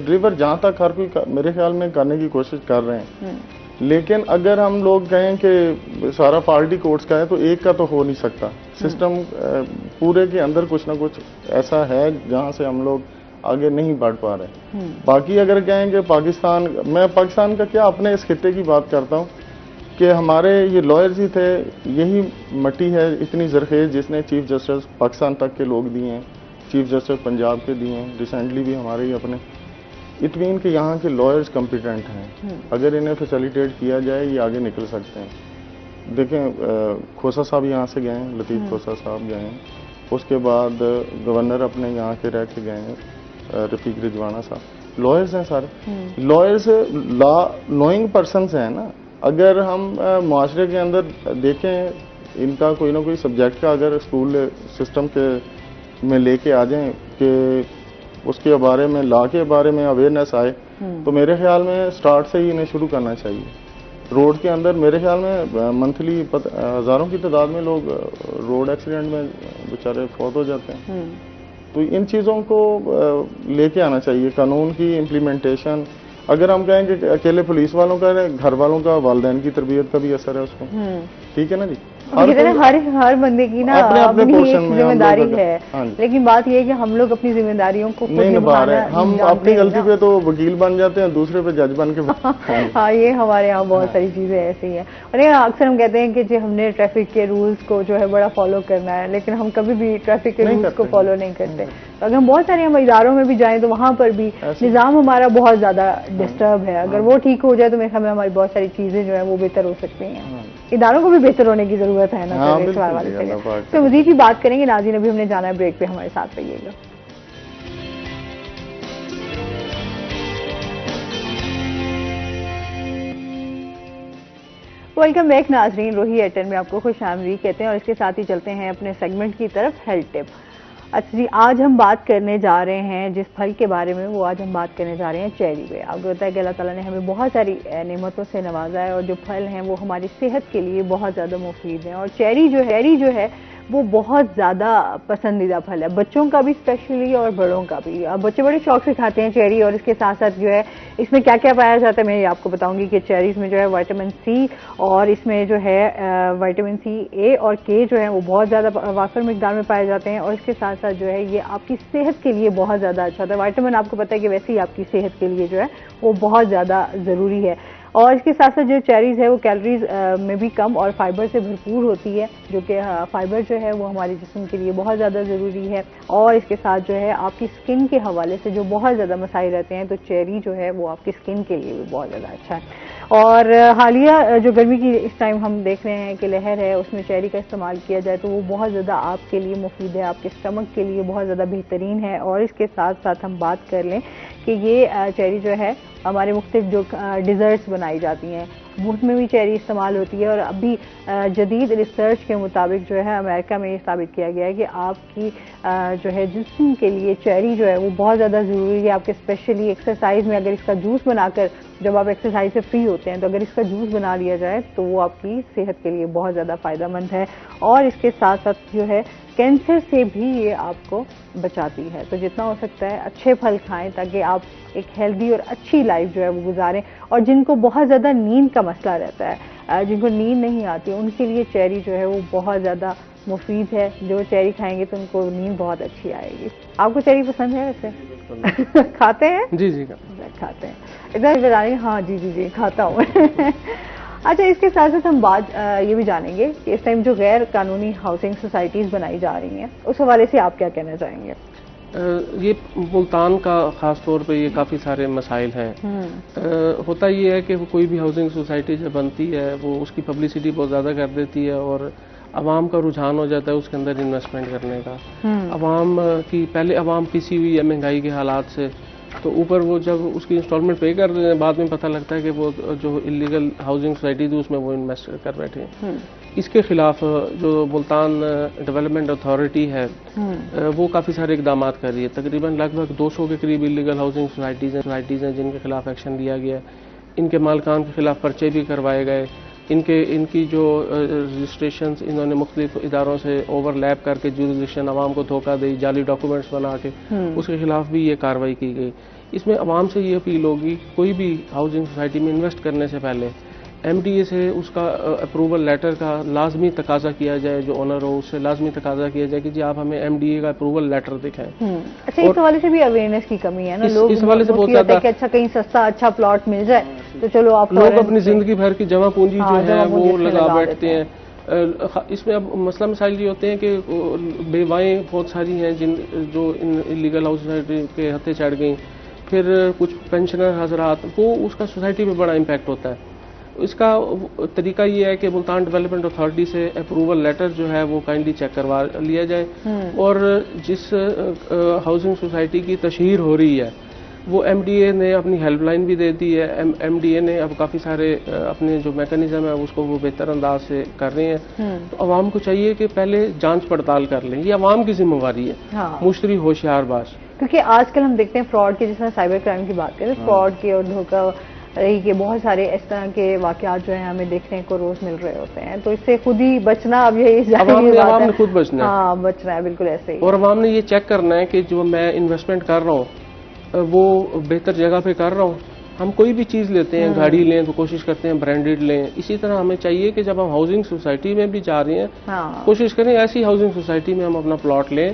ڈریور جہاں تک ہر کوئی میرے خیال میں کرنے کی کوشش کر رہے ہیں، لیکن اگر ہم لوگ کہیں کہ سارا فالٹی کورٹس کا ہے تو ایک کا تو ہو نہیں سکتا۔ سسٹم پورے کے اندر کچھ نہ کچھ ایسا ہے جہاں سے ہم لوگ آگے نہیں بڑھ پا رہے۔ باقی اگر کہیں کہ میں پاکستان کا کیا اپنے اس خطے کی بات کرتا ہوں کہ ہمارے یہ لائرز ہی تھے، یہی مٹی ہے اتنی زرخیز جس نے چیف جسٹس پاکستان تک کے لوگ دیے ہیں، چیف جسٹس پنجاب کے دیے ہیں، ریسنٹلی بھی ہمارے ہی اپنے۔ اٹ مین کہ یہاں کے لائرز کمپیٹنٹ ہیں، اگر انہیں فیسیلیٹیٹ کیا جائے یہ آگے نکل سکتے ہیں۔ دیکھیں کھوسا صاحب یہاں سے گئے ہیں، لطیف کھوسا صاحب گئے ہیں، اس کے بعد گورنر اپنے یہاں کے رہ کے گئے ہیں رفیق رجوانہ صاحب، لائرز ہیں سارے۔ لائرز لا نوئنگ پرسنز ہیں نا۔ اگر ہم معاشرے کے اندر دیکھیں ان کا کوئی نہ کوئی سبجیکٹ کا اگر اسکول سسٹم کے میں لے کے آ جائیں کہ اس کے بارے میں لا کے بارے میں اویئرنیس آئے تو میرے خیال میں سٹارٹ سے ہی انہیں شروع کرنا چاہیے۔ روڈ کے اندر میرے خیال میں منتھلی ہزاروں کی تعداد میں لوگ روڈ ایکسیڈنٹ میں بیچارے فوت ہو جاتے ہیں۔ تو ان چیزوں کو لے کے آنا چاہیے، قانون کی امپلیمنٹیشن۔ اگر ہم کہیں کہ اکیلے پولیس والوں کا ہے، گھر والوں کا، والدین کی تربیت کا بھی اثر ہے اس کو، ٹھیک ہے نا جی۔ ہر بندے کی نا اپنی ایک ذمہ داری ہے، لیکن بات یہ ہے کہ ہم لوگ اپنی ذمہ داریوں کو نہیں نبھا رہے ہیں. ہم اپنی غلطی پہ تو وکیل بن جاتے ہیں، دوسرے پہ جج بن کے. ہاں یہ ہمارے یہاں بہت ساری چیزیں ایسی ہیں. اور اکثر ہم کہتے ہیں کہ جی ہم نے ٹریفک کے رولز کو جو ہے بڑا فالو کرنا ہے، لیکن ہم کبھی بھی ٹریفک کے رولز کو فالو نہیں کرتے. اگر ہم بہت سارے ہم اداروں میں بھی جائیں تو وہاں پر بھی نظام ہمارا بہت زیادہ ڈسٹرب ہے. اگر وہ ٹھیک ہو جائے تو میرے خیال میں ہماری بہت ساری چیزیں جو ہیں وہ بہتر ہو سکتی ہیں. اداروں کو بھی بہتر ہونے کی ضرورت ہے نا. تو مزید بھی بات کریں گے. ناظرین ابھی ہم نے جانا ہے بریک پہ، ہمارے ساتھ رہیے گا. ویلکم بیک ناظرین، روہی ایئرٹیل میں آپ کو خوش آمدید کہتے ہیں، اور اس کے ساتھ ہی چلتے ہیں اپنے سیگمنٹ کی طرف، ہیلتھ ٹپ. اچھا جی، آج ہم بات کرنے جا رہے ہیں جس پھل کے بارے میں، وہ آج ہم بات کرنے جا رہے ہیں چیری پہ. آپ کو پتا ہے کہ اللہ تعالیٰ نے ہمیں بہت ساری نعمتوں سے نوازا ہے، اور جو پھل ہیں وہ ہماری صحت کے لیے بہت زیادہ مفید ہیں. اور چیری جو ہے وہ بہت زیادہ پسندیدہ پھل ہے، بچوں کا بھی اسپیشلی اور بڑوں کا بھی. اب بچے بڑے شوق سے کھاتے ہیں چیری، اور اس کے ساتھ ساتھ جو ہے اس میں کیا کیا پایا جاتا ہے میں آپ کو بتاؤں گی کہ چیریز میں جو ہے وائٹامن سی، اور اس میں جو ہے وائٹامن سی اے اور کے جو ہے وہ بہت زیادہ وافر مقدار میں پائے جاتے ہیں. اور اس کے ساتھ ساتھ جو ہے یہ آپ کی صحت کے لیے بہت زیادہ اچھا ہوتا ہے. وائٹامن آپ کو پتا ہے کہ ویسے ہی آپ کی صحت کے لیے جو ہے وہ بہت زیادہ ضروری ہے. اور اس کے ساتھ ساتھ جو چیریز ہے وہ کیلوریز میں بھی کم اور فائبر سے بھرپور ہوتی ہے، جو کہ فائبر جو ہے وہ ہمارے جسم کے لیے بہت زیادہ ضروری ہے. اور اس کے ساتھ جو ہے آپ کی سکن کے حوالے سے جو بہت زیادہ مسائل رہتے ہیں، تو چیری جو ہے وہ آپ کی سکن کے لیے بھی بہت زیادہ اچھا ہے. اور حالیہ جو گرمی کی اس ٹائم ہم دیکھ رہے ہیں کہ لہر ہے، اس میں چیری کا استعمال کیا جائے تو وہ بہت زیادہ آپ کے لیے مفید ہے، آپ کے اسٹمک کے لیے بہت زیادہ بہترین ہے. اور اس کے ساتھ ساتھ ہم بات کر لیں کہ یہ چیری جو ہے ہمارے مختلف جو ڈیزرٹس بنائی جاتی ہیں اس میں بھی چیری استعمال ہوتی ہے. اور ابھی جدید ریسرچ کے مطابق جو ہے امریکہ میں یہ ثابت کیا گیا ہے کہ آپ کی جو ہے جسم کے لیے چیری جو ہے وہ بہت زیادہ ضروری ہے. آپ کے اسپیشلی ایکسرسائز میں اگر اس کا جوس بنا کر، جب آپ ایکسرسائز سے فری ہوتے ہیں تو اگر اس کا جوس بنا لیا جائے تو وہ آپ کی صحت کے لیے بہت زیادہ فائدہ مند ہے. اور اس کے ساتھ ساتھ جو ہے کینسر سے بھی یہ آپ کو بچاتی ہے. تو جتنا ہو سکتا ہے اچھے پھل کھائیں تاکہ آپ ایک ہیلدی اور اچھی لائف جو ہے وہ گزاریں. اور جن کو بہت زیادہ نیند کا مسئلہ رہتا ہے، جن کو نیند نہیں آتی، ان کے لیے چیری جو ہے وہ بہت زیادہ مفید ہے. جو چیری کھائیں گے تو ان کو نیند بہت اچھی آئے گی. آپ کو چیری پسند ہے ویسے؟ کھاتے ہیں؟ جی جی کھاتے ہیں. ادھر بتا رہے ہیں ہاں جی کھاتا ہوں. اچھا، اس کے ساتھ ساتھ ہم بات یہ بھی جانیں گے کہ اس ٹائم جو غیر قانونی ہاؤسنگ سوسائٹیز بنائی جا رہی ہیں اس حوالے سے آپ کیا کہنا چاہیں گے؟ یہ ملتان کا خاص طور پہ یہ کافی سارے مسائل ہیں. ہوتا یہ ہے کہ کوئی بھی ہاؤسنگ سوسائٹی جب بنتی ہے وہ اس کی پبلسٹی بہت زیادہ کر دیتی ہے، اور عوام کا رجحان ہو جاتا ہے اس کے اندر انویسٹمنٹ کرنے کا. عوام کی پہلے عوام پسی ہوئی ہے مہنگائی کے حالات سے، تو اوپر وہ جب اس کی انسٹالمنٹ پے کر دیتے ہیں بعد میں پتہ لگتا ہے کہ وہ جو انلیگل ہاؤسنگ سوسائٹی تھی اس میں وہ انویسٹ کر بیٹھے ہیں. اس کے خلاف جو ملتان ڈیولپمنٹ اتھارٹی ہے وہ کافی سارے اقدامات کر رہی ہے. تقریباً لگ بھگ 200 کے قریب انلیگل ہاؤسنگ سوسائٹیز ہیں جن کے خلاف ایکشن لیا گیا ہے. ان کے مالکان کے خلاف پرچے بھی کروائے گئے. ان کی جو رجسٹریشنز انہوں نے مختلف اداروں سے اوور لیپ کر کے جورسڈکشن عوام کو دھوکہ دی، جعلی ڈاکومنٹس بنا کے، اس کے خلاف بھی یہ کارروائی کی گئی. اس میں عوام سے یہ اپیل ہوگی کوئی بھی ہاؤسنگ سوسائٹی میں انویسٹ کرنے سے پہلے ایم ڈی اے سے اس کا اپروول لیٹر کا لازمی تقاضا کیا جائے. جو آنر ہو اس سے لازمی تقاضا کیا جائے کہ جی آپ ہمیں ایم ڈی اے کا اپروول لیٹر دکھائیں. اچھا، اس حوالے سے بھی اویئرنیس کی کمی ہے نا. لوگ اس حوالے سے بہت زیادہ کہ اچھا کہیں سستا اچھا پلاٹ مل جائے تو چلو آپ لوگ اپنی زندگی بھر کی جمع پونجی جو ہے وہ لگا بیٹھتے ہیں. اس میں اب مسئلہ مسائل یہ ہوتے ہیں کہ بیوائیں بہت ساری ہیں جو انلیگل ہاؤس سوسائٹی کے ہتھے چڑھ گئیں. پھر کچھ پینشنر حضرات، وہ اس کا سوسائٹی پہ بڑا امپیکٹ ہوتا ہے. اس کا طریقہ یہ ہے کہ ملتان ڈیولپمنٹ اتھارٹی سے اپروول لیٹر جو ہے وہ کائنڈلی چیک کروا لیا جائے، اور جس ہاؤسنگ سوسائٹی کی تشہیر ہو رہی ہے وہ ایم ڈی اے نے اپنی ہیلپ لائن بھی دے دی ہے. ایم ڈی اے نے اب کافی سارے اپنے جو میکانزم ہے اس کو وہ بہتر انداز سے کر رہے ہیں. تو عوام کو چاہیے کہ پہلے جانچ پڑتال کر لیں. یہ عوام کی ذمہ داری ہے، مشتری ہوشیار باش. کیونکہ آج کل ہم دیکھتے ہیں فراڈ کے، جس میں سائبر کرائم کی بات کریں، فراڈ کے اور دھوکہ رہی کے بہت سارے اس طرح کے واقعات جو ہیں ہمیں دیکھنے کو روز مل رہے ہوتے ہیں. تو اس سے خود ہی بچنا اب یہی عوام نے خود بچنا ہے. ہاں بچنا ہے، بالکل ایسے ہی. اور عوام نے یہ چیک کرنا ہے کہ جو میں انویسٹمنٹ کر رہا ہوں وہ بہتر جگہ پہ کر رہا ہوں، ہم کوئی بھی چیز لیتے ہیں, گاڑی لیں تو کوشش کرتے ہیں برانڈیڈ لیں. اسی طرح ہمیں چاہیے کہ جب ہم ہاؤسنگ سوسائٹی میں بھی جا رہے ہیں کوشش کریں ایسی ہاؤسنگ سوسائٹی میں ہم اپنا پلاٹ لیں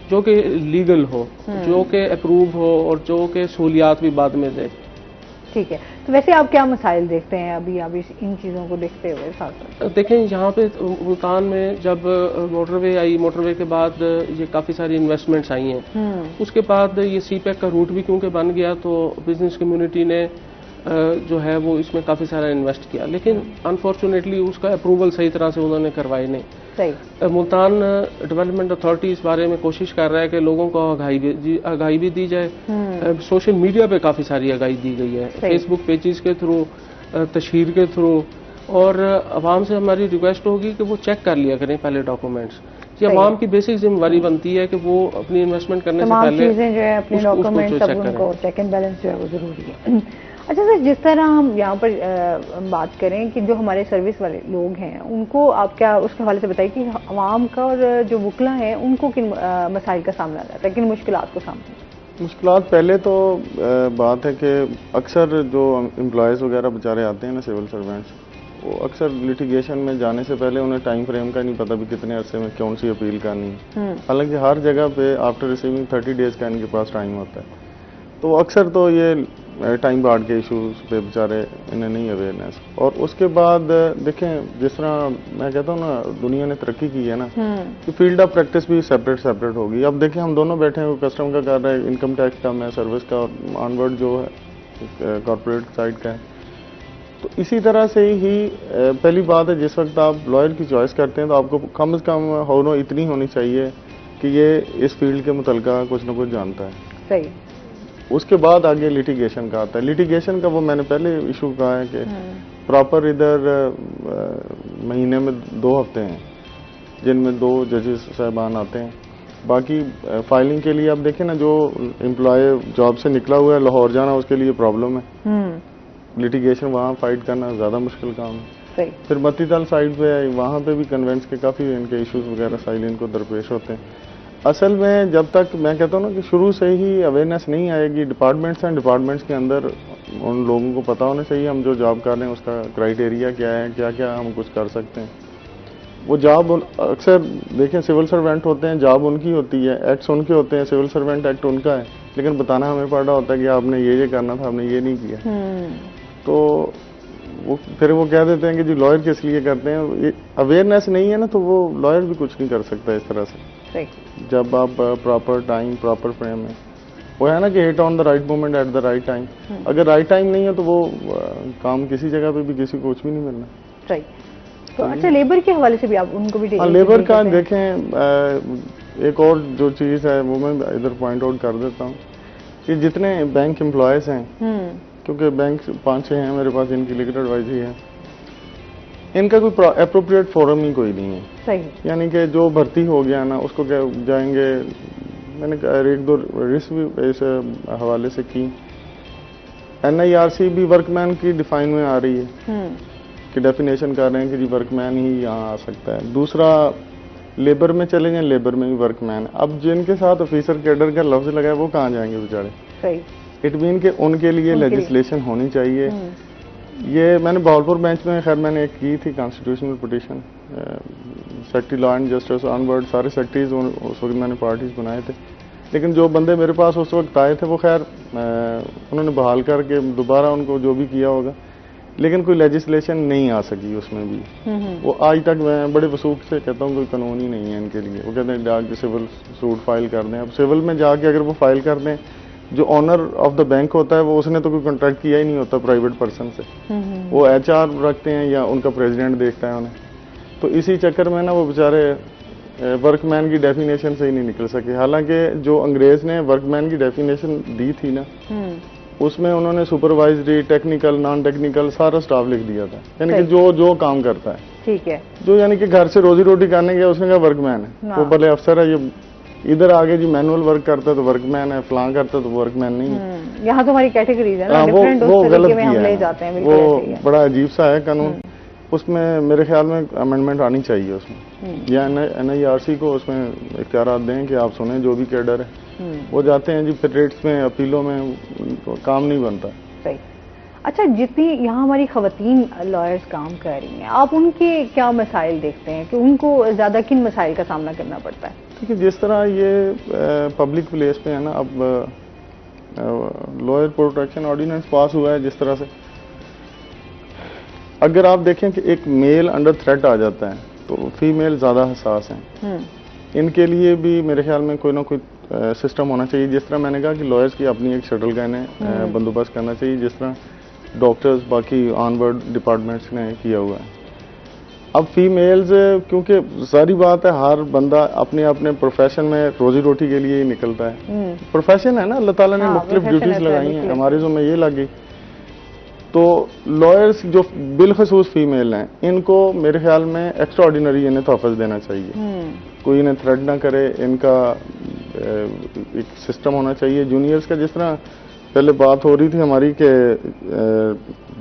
جو کہ لیگل ہو, جو کہ اپروو ہو اور جو کہ سہولیات بھی بعد میں دے. ٹھیک ہے. تو ویسے آپ کیا مسائل دیکھتے ہیں ابھی ان چیزوں کو دیکھتے ہوئے ساتھ؟ دیکھیں یہاں پہ ملتان میں جب موٹر وے آئی, موٹر وے کے بعد یہ کافی ساری انویسٹمنٹس آئی ہیں. اس کے بعد یہ سی پیک کا روٹ بھی کیونکہ بن گیا تو بزنس کمیونٹی نے جو ہے وہ اس میں کافی سارا انویسٹ کیا, لیکن انفارچونیٹلی اس کا اپروول صحیح طرح سے انہوں نے کروائی نہیں. ملتان ڈیولپمنٹ اتھارٹی اس بارے میں کوشش کر رہا ہے کہ لوگوں کو آگاہی بھی دی جائے. سوشل میڈیا پہ کافی ساری آگاہی دی گئی ہے, فیس بک پیجز کے تھرو, تشہیر کے تھرو, اور عوام سے ہماری ریکویسٹ ہوگی کہ وہ چیک کر لیا کریں پہلے ڈاکومنٹس. یہ عوام کی بیسک ذمہ داری بنتی ہے کہ وہ اپنی انویسٹمنٹ کرنے سے پہلے چیزیں جو ہے اپنے ڈاکومنٹس ان کو چیک اینڈ بیلنس جو ہے وہ ضروری ہے. اچھا سر, جس طرح ہم یہاں پر بات کریں کہ جو ہمارے سروس والے لوگ ہیں ان کو آپ کیا اس کے حوالے سے بتائیے کہ عوام کا اور جو وکلا ہیں ان کو کن مسائل کا سامنا رہتا ہے, کن مشکلات کو سامنا؟ مشکلات پہلے تو بات ہے کہ اکثر جو امپلائیز وغیرہ بیچارے آتے ہیں نا سول سروینٹس, وہ اکثر لٹیگیشن میں جانے سے پہلے انہیں ٹائم فریم کا نہیں پتا بھی کتنے عرصے میں کون سی اپیل کرنی ہے. حالانکہ ہر جگہ پہ آفٹر ریسیونگ 30 days کا ان کے پاس ٹائم ہوتا ہے. تو اکثر تو یہ ٹائم بارڈ کے ایشوز پہ بیچارے انہیں نہیں اویئرنیس. اور اس کے بعد دیکھیں جس طرح میں کہتا ہوں نا دنیا نے ترقی کی ہے نا, کہ فیلڈ آف پریکٹس بھی سیپریٹ ہوگی. اب دیکھیں ہم دونوں بیٹھے ہیں, کسٹم کا کر رہا ہے, انکم ٹیکس کا, میں سروس کا, اور آن ورڈ جو ہے کارپوریٹ سائڈ کا ہے. تو اسی طرح سے ہی پہلی بات ہے جس وقت آپ لائر کی چوائس کرتے ہیں تو آپ کو کم از کم اتنی ہونی چاہیے کہ یہ اس فیلڈ کے متعلقہ کچھ نہ کچھ جانتا ہے. صحیح. اس کے بعد آگے لیٹیگیشن کا آتا ہے. لیٹیگیشن کا وہ میں نے پہلے ایشو کہا ہے کہ پراپر ادھر مہینے میں 2 ہفتے ہیں جن میں 2 ججز صاحبان آتے ہیں. باقی فائلنگ کے لیے آپ دیکھیں نا جو امپلائی جاب سے نکلا ہوا ہے لاہور جانا اس کے لیے پرابلم ہے. لیٹیگیشن وہاں فائٹ کرنا زیادہ مشکل کام ہے. پھر متی تل سائڈ پہ وہاں پہ بھی کنوینس کے کافی ان کے ایشوز وغیرہ سائلین کو درپیش ہوتے ہیں. اصل میں جب تک میں کہتا ہوں نا کہ شروع سے ہی اویئرنیس نہیں آئے گی ڈپارٹمنٹس کے اندر, ان لوگوں کو پتا ہونا چاہیے ہم جو جاب کر رہے ہیں اس کا کرائیٹیریا کیا ہے, کیا کیا ہم کچھ کر سکتے ہیں. وہ جاب اکثر دیکھیں سول سروینٹ ہوتے ہیں, جاب ان کی ہوتی ہے, ایکٹس ان کے ہوتے ہیں, سول سروینٹ ایکٹ ان کا ہے, لیکن بتانا ہمیں پڑ رہا ہوتا ہے کہ آپ نے یہ کرنا تھا, آپ نے یہ نہیں کیا. تو پھر وہ کہہ دیتے ہیں کہ جی لائر کس لیے کرتے ہیں. اویئرنیس نہیں ہے نا تو وہ لائر بھی کچھ نہیں کر سکتا اس طرح سے. جب آپ پراپر ٹائم پراپر فریم میں, وہ ہے نا کہ hit on the right moment at the right time. اگر رائٹ ٹائم نہیں ہے تو وہ کام کسی جگہ پہ بھی کسی کو کچھ بھی نہیں ملنا. تو اچھا لیبر کے حوالے سے بھی آپ ان کو بھی لیبر کا دیکھیں ایک اور جو چیز ہے وہ میں ادھر پوائنٹ آؤٹ کر دیتا ہوں کہ جتنے بینک امپلائیز ہیں, کیونکہ بینک 5-6 ہیں میرے پاس جن کی لیگل ایڈوائز ہی ہے, ان کا کوئی اپروپریٹ فورم ہی کوئی نہیں ہے. صحیح. یعنی کہ جو بھرتی ہو گیا نا اس کو جائیں گے, میں نے 1-2 رسک بھی اس حوالے سے کی. NIRC بھی ورک مین کی ڈیفائن میں آ رہی ہے کہ ڈیفینیشن کر رہے ہیں کہ جی ورک مین ہی یہاں آ سکتا ہے. دوسرا لیبر میں چلیں گے, لیبر میں بھی ورک مین. اب جن کے ساتھ آفیسر کیڈر کا لفظ لگا ہے وہ کہاں جائیں گے بیچارے. صحیح. اٹ مین کہ ان کے لیے لیجسلیشن ہونی چاہیے. یہ میں نے بہاولپور بینچ میں خیر میں نے ایک کی تھی constitutional petition, secretary law and justice on word, سارے سیکٹریز اس وقت میں نے پارٹیز بنائے تھے, لیکن جو بندے میرے پاس اس وقت آئے تھے وہ خیر انہوں نے بحال کر کے دوبارہ ان کو جو بھی کیا ہوگا, لیکن کوئی لیجسلیشن نہیں آ سکی اس میں بھی. وہ آج تک میں بڑے وثوق سے کہتا ہوں کوئی قانون ہی نہیں ہے ان کے لیے. وہ کہتے ہیں جا کے سول سوٹ فائل کر دیں. اب سول میں جا کے اگر وہ فائل کر دیں, جو آنر آف دا بینک ہوتا ہے وہ اس نے تو کوئی کانٹریکٹ کیا ہی نہیں ہوتا پرائیویٹ پرسن سے, وہ HR رکھتے ہیں یا ان کا پریزیڈنٹ دیکھتا ہے انہیں. تو اسی چکر میں نا وہ بیچارے ورک مین کی ڈیفینیشن سے ہی نہیں نکل سکے. حالانکہ جو انگریز نے ورک مین کی ڈیفینیشن دی تھی نا, اس میں انہوں نے سپروائزری, ٹیکنیکل, نان ٹیکنیکل سارا سٹاف لکھ دیا تھا. یعنی کہ جو کام کرتا ہے, ٹھیک ہے, جو یعنی کہ گھر سے روزی روٹی کرنے گیا اس نے کہا ورک مین ہے, وہ بھلے افسر ہے. یہ ادھر آگے جی مینول ورک کرتا ہے تو ورک مین ہے, فلاں کرتا ہے تو ورک مین نہیں ہے. یہاں تو ہماری کیٹیگریز ہیں نا, وہ غلط کیا ہے, وہ بڑا عجیب سا ہے قانون. اس میں میرے خیال میں امینڈمنٹ آنی چاہیے اس میں, یا NIRC کو اس میں اختیارات دیں کہ آپ سنیں جو بھی کیڈر ہے وہ جاتے ہیں جی پھر ریٹس میں, اپیلوں میں, کام نہیں بنتا. صحیح. اچھا جتنی یہاں ہماری خواتین لائرز کام کر رہی ہیں آپ ان کے کیا مسائل دیکھتے ہیں کہ ان کو زیادہ کن مسائل کا سامنا کرنا پڑتا ہے؟ کیونکہ جس طرح یہ پبلک پلیس پہ ہے نا، اب لائر پروٹیکشن آرڈیننس پاس ہوا ہے جس طرح سے، اگر آپ دیکھیں کہ ایک میل انڈر تھریٹ آ جاتا ہے تو فیمیل زیادہ حساس ہیں، ان کے لیے بھی میرے خیال میں کوئی نہ کوئی سسٹم ہونا چاہیے. جس طرح میں نے کہا کہ لائرز کی اپنی ایک شٹل گن ہے، بندوبست کرنا چاہیے جس طرح ڈاکٹرز باقی آن ورڈ ڈپارٹمنٹس نے کیا ہوا ہے. اب فیمیلز کیونکہ ساری بات ہے ہر بندہ اپنے اپنے پروفیشن میں روزی روٹی کے لیے ہی نکلتا ہے، پروفیشن ہے نا، اللہ تعالیٰ نے مختلف ڈیوٹیز لگائی ہیں، ہمارے ذمہ یہ لگ گئی. تو لائرز جو بالخصوص فیمیل ہیں ان کو میرے خیال میں ایکسٹرا آرڈینری انہیں تحفظ دینا چاہیے، کوئی انہیں تھریٹ نہ کرے. ان کا ایک سسٹم ہونا چاہیے جونیئرز کا. جس طرح پہلے بات ہو رہی تھی ہماری کہ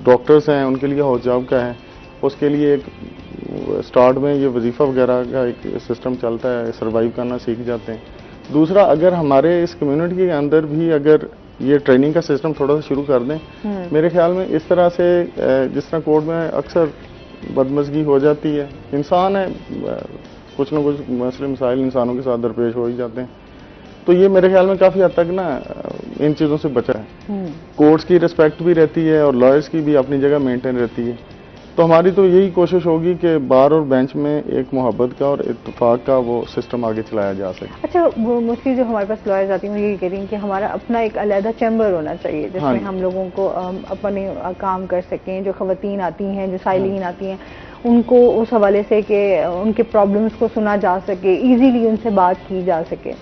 ڈاکٹرز ہیں ان کے لیے ہاؤس جاب کا ہے، اس کے لیے ایک سٹارٹ میں یہ وظیفہ وغیرہ کا ایک سسٹم چلتا ہے، سروائیو کرنا سیکھ جاتے ہیں. دوسرا اگر ہمارے اس کمیونٹی کے اندر بھی اگر یہ ٹریننگ کا سسٹم تھوڑا سا شروع کر دیں، میرے خیال میں اس طرح سے جس طرح کورٹ میں اکثر بدمزگی ہو جاتی ہے، انسان ہے، کچھ نہ کچھ مسئلے مسائل انسانوں کے ساتھ درپیش ہو ہی جاتے ہیں، تو یہ میرے خیال میں کافی حد تک نا ان چیزوں سے بچا ہے. کورٹس کی رسپیکٹ بھی رہتی ہے اور لائرز کی بھی اپنی جگہ مینٹین رہتی ہے. تو ہماری تو یہی کوشش ہوگی کہ بار اور بینچ میں ایک محبت کا اور اتفاق کا وہ سسٹم آگے چلایا جا سکے. اچھا مسٹلی جو ہمارے پاس لائرز آتی ہیں وہ یہی کہہ رہی ہیں کہ ہمارا اپنا ایک علیحدہ چیمبر ہونا چاہیے جس میں ہم لوگوں کو اپنے کام کر سکیں. جو خواتین آتی ہیں، جو سائلین آتی ہیں، ان کو اس حوالے سے کہ ان کے پرابلمس کو سنا جا سکے، ایزیلی ان سے بات کی جا سکے.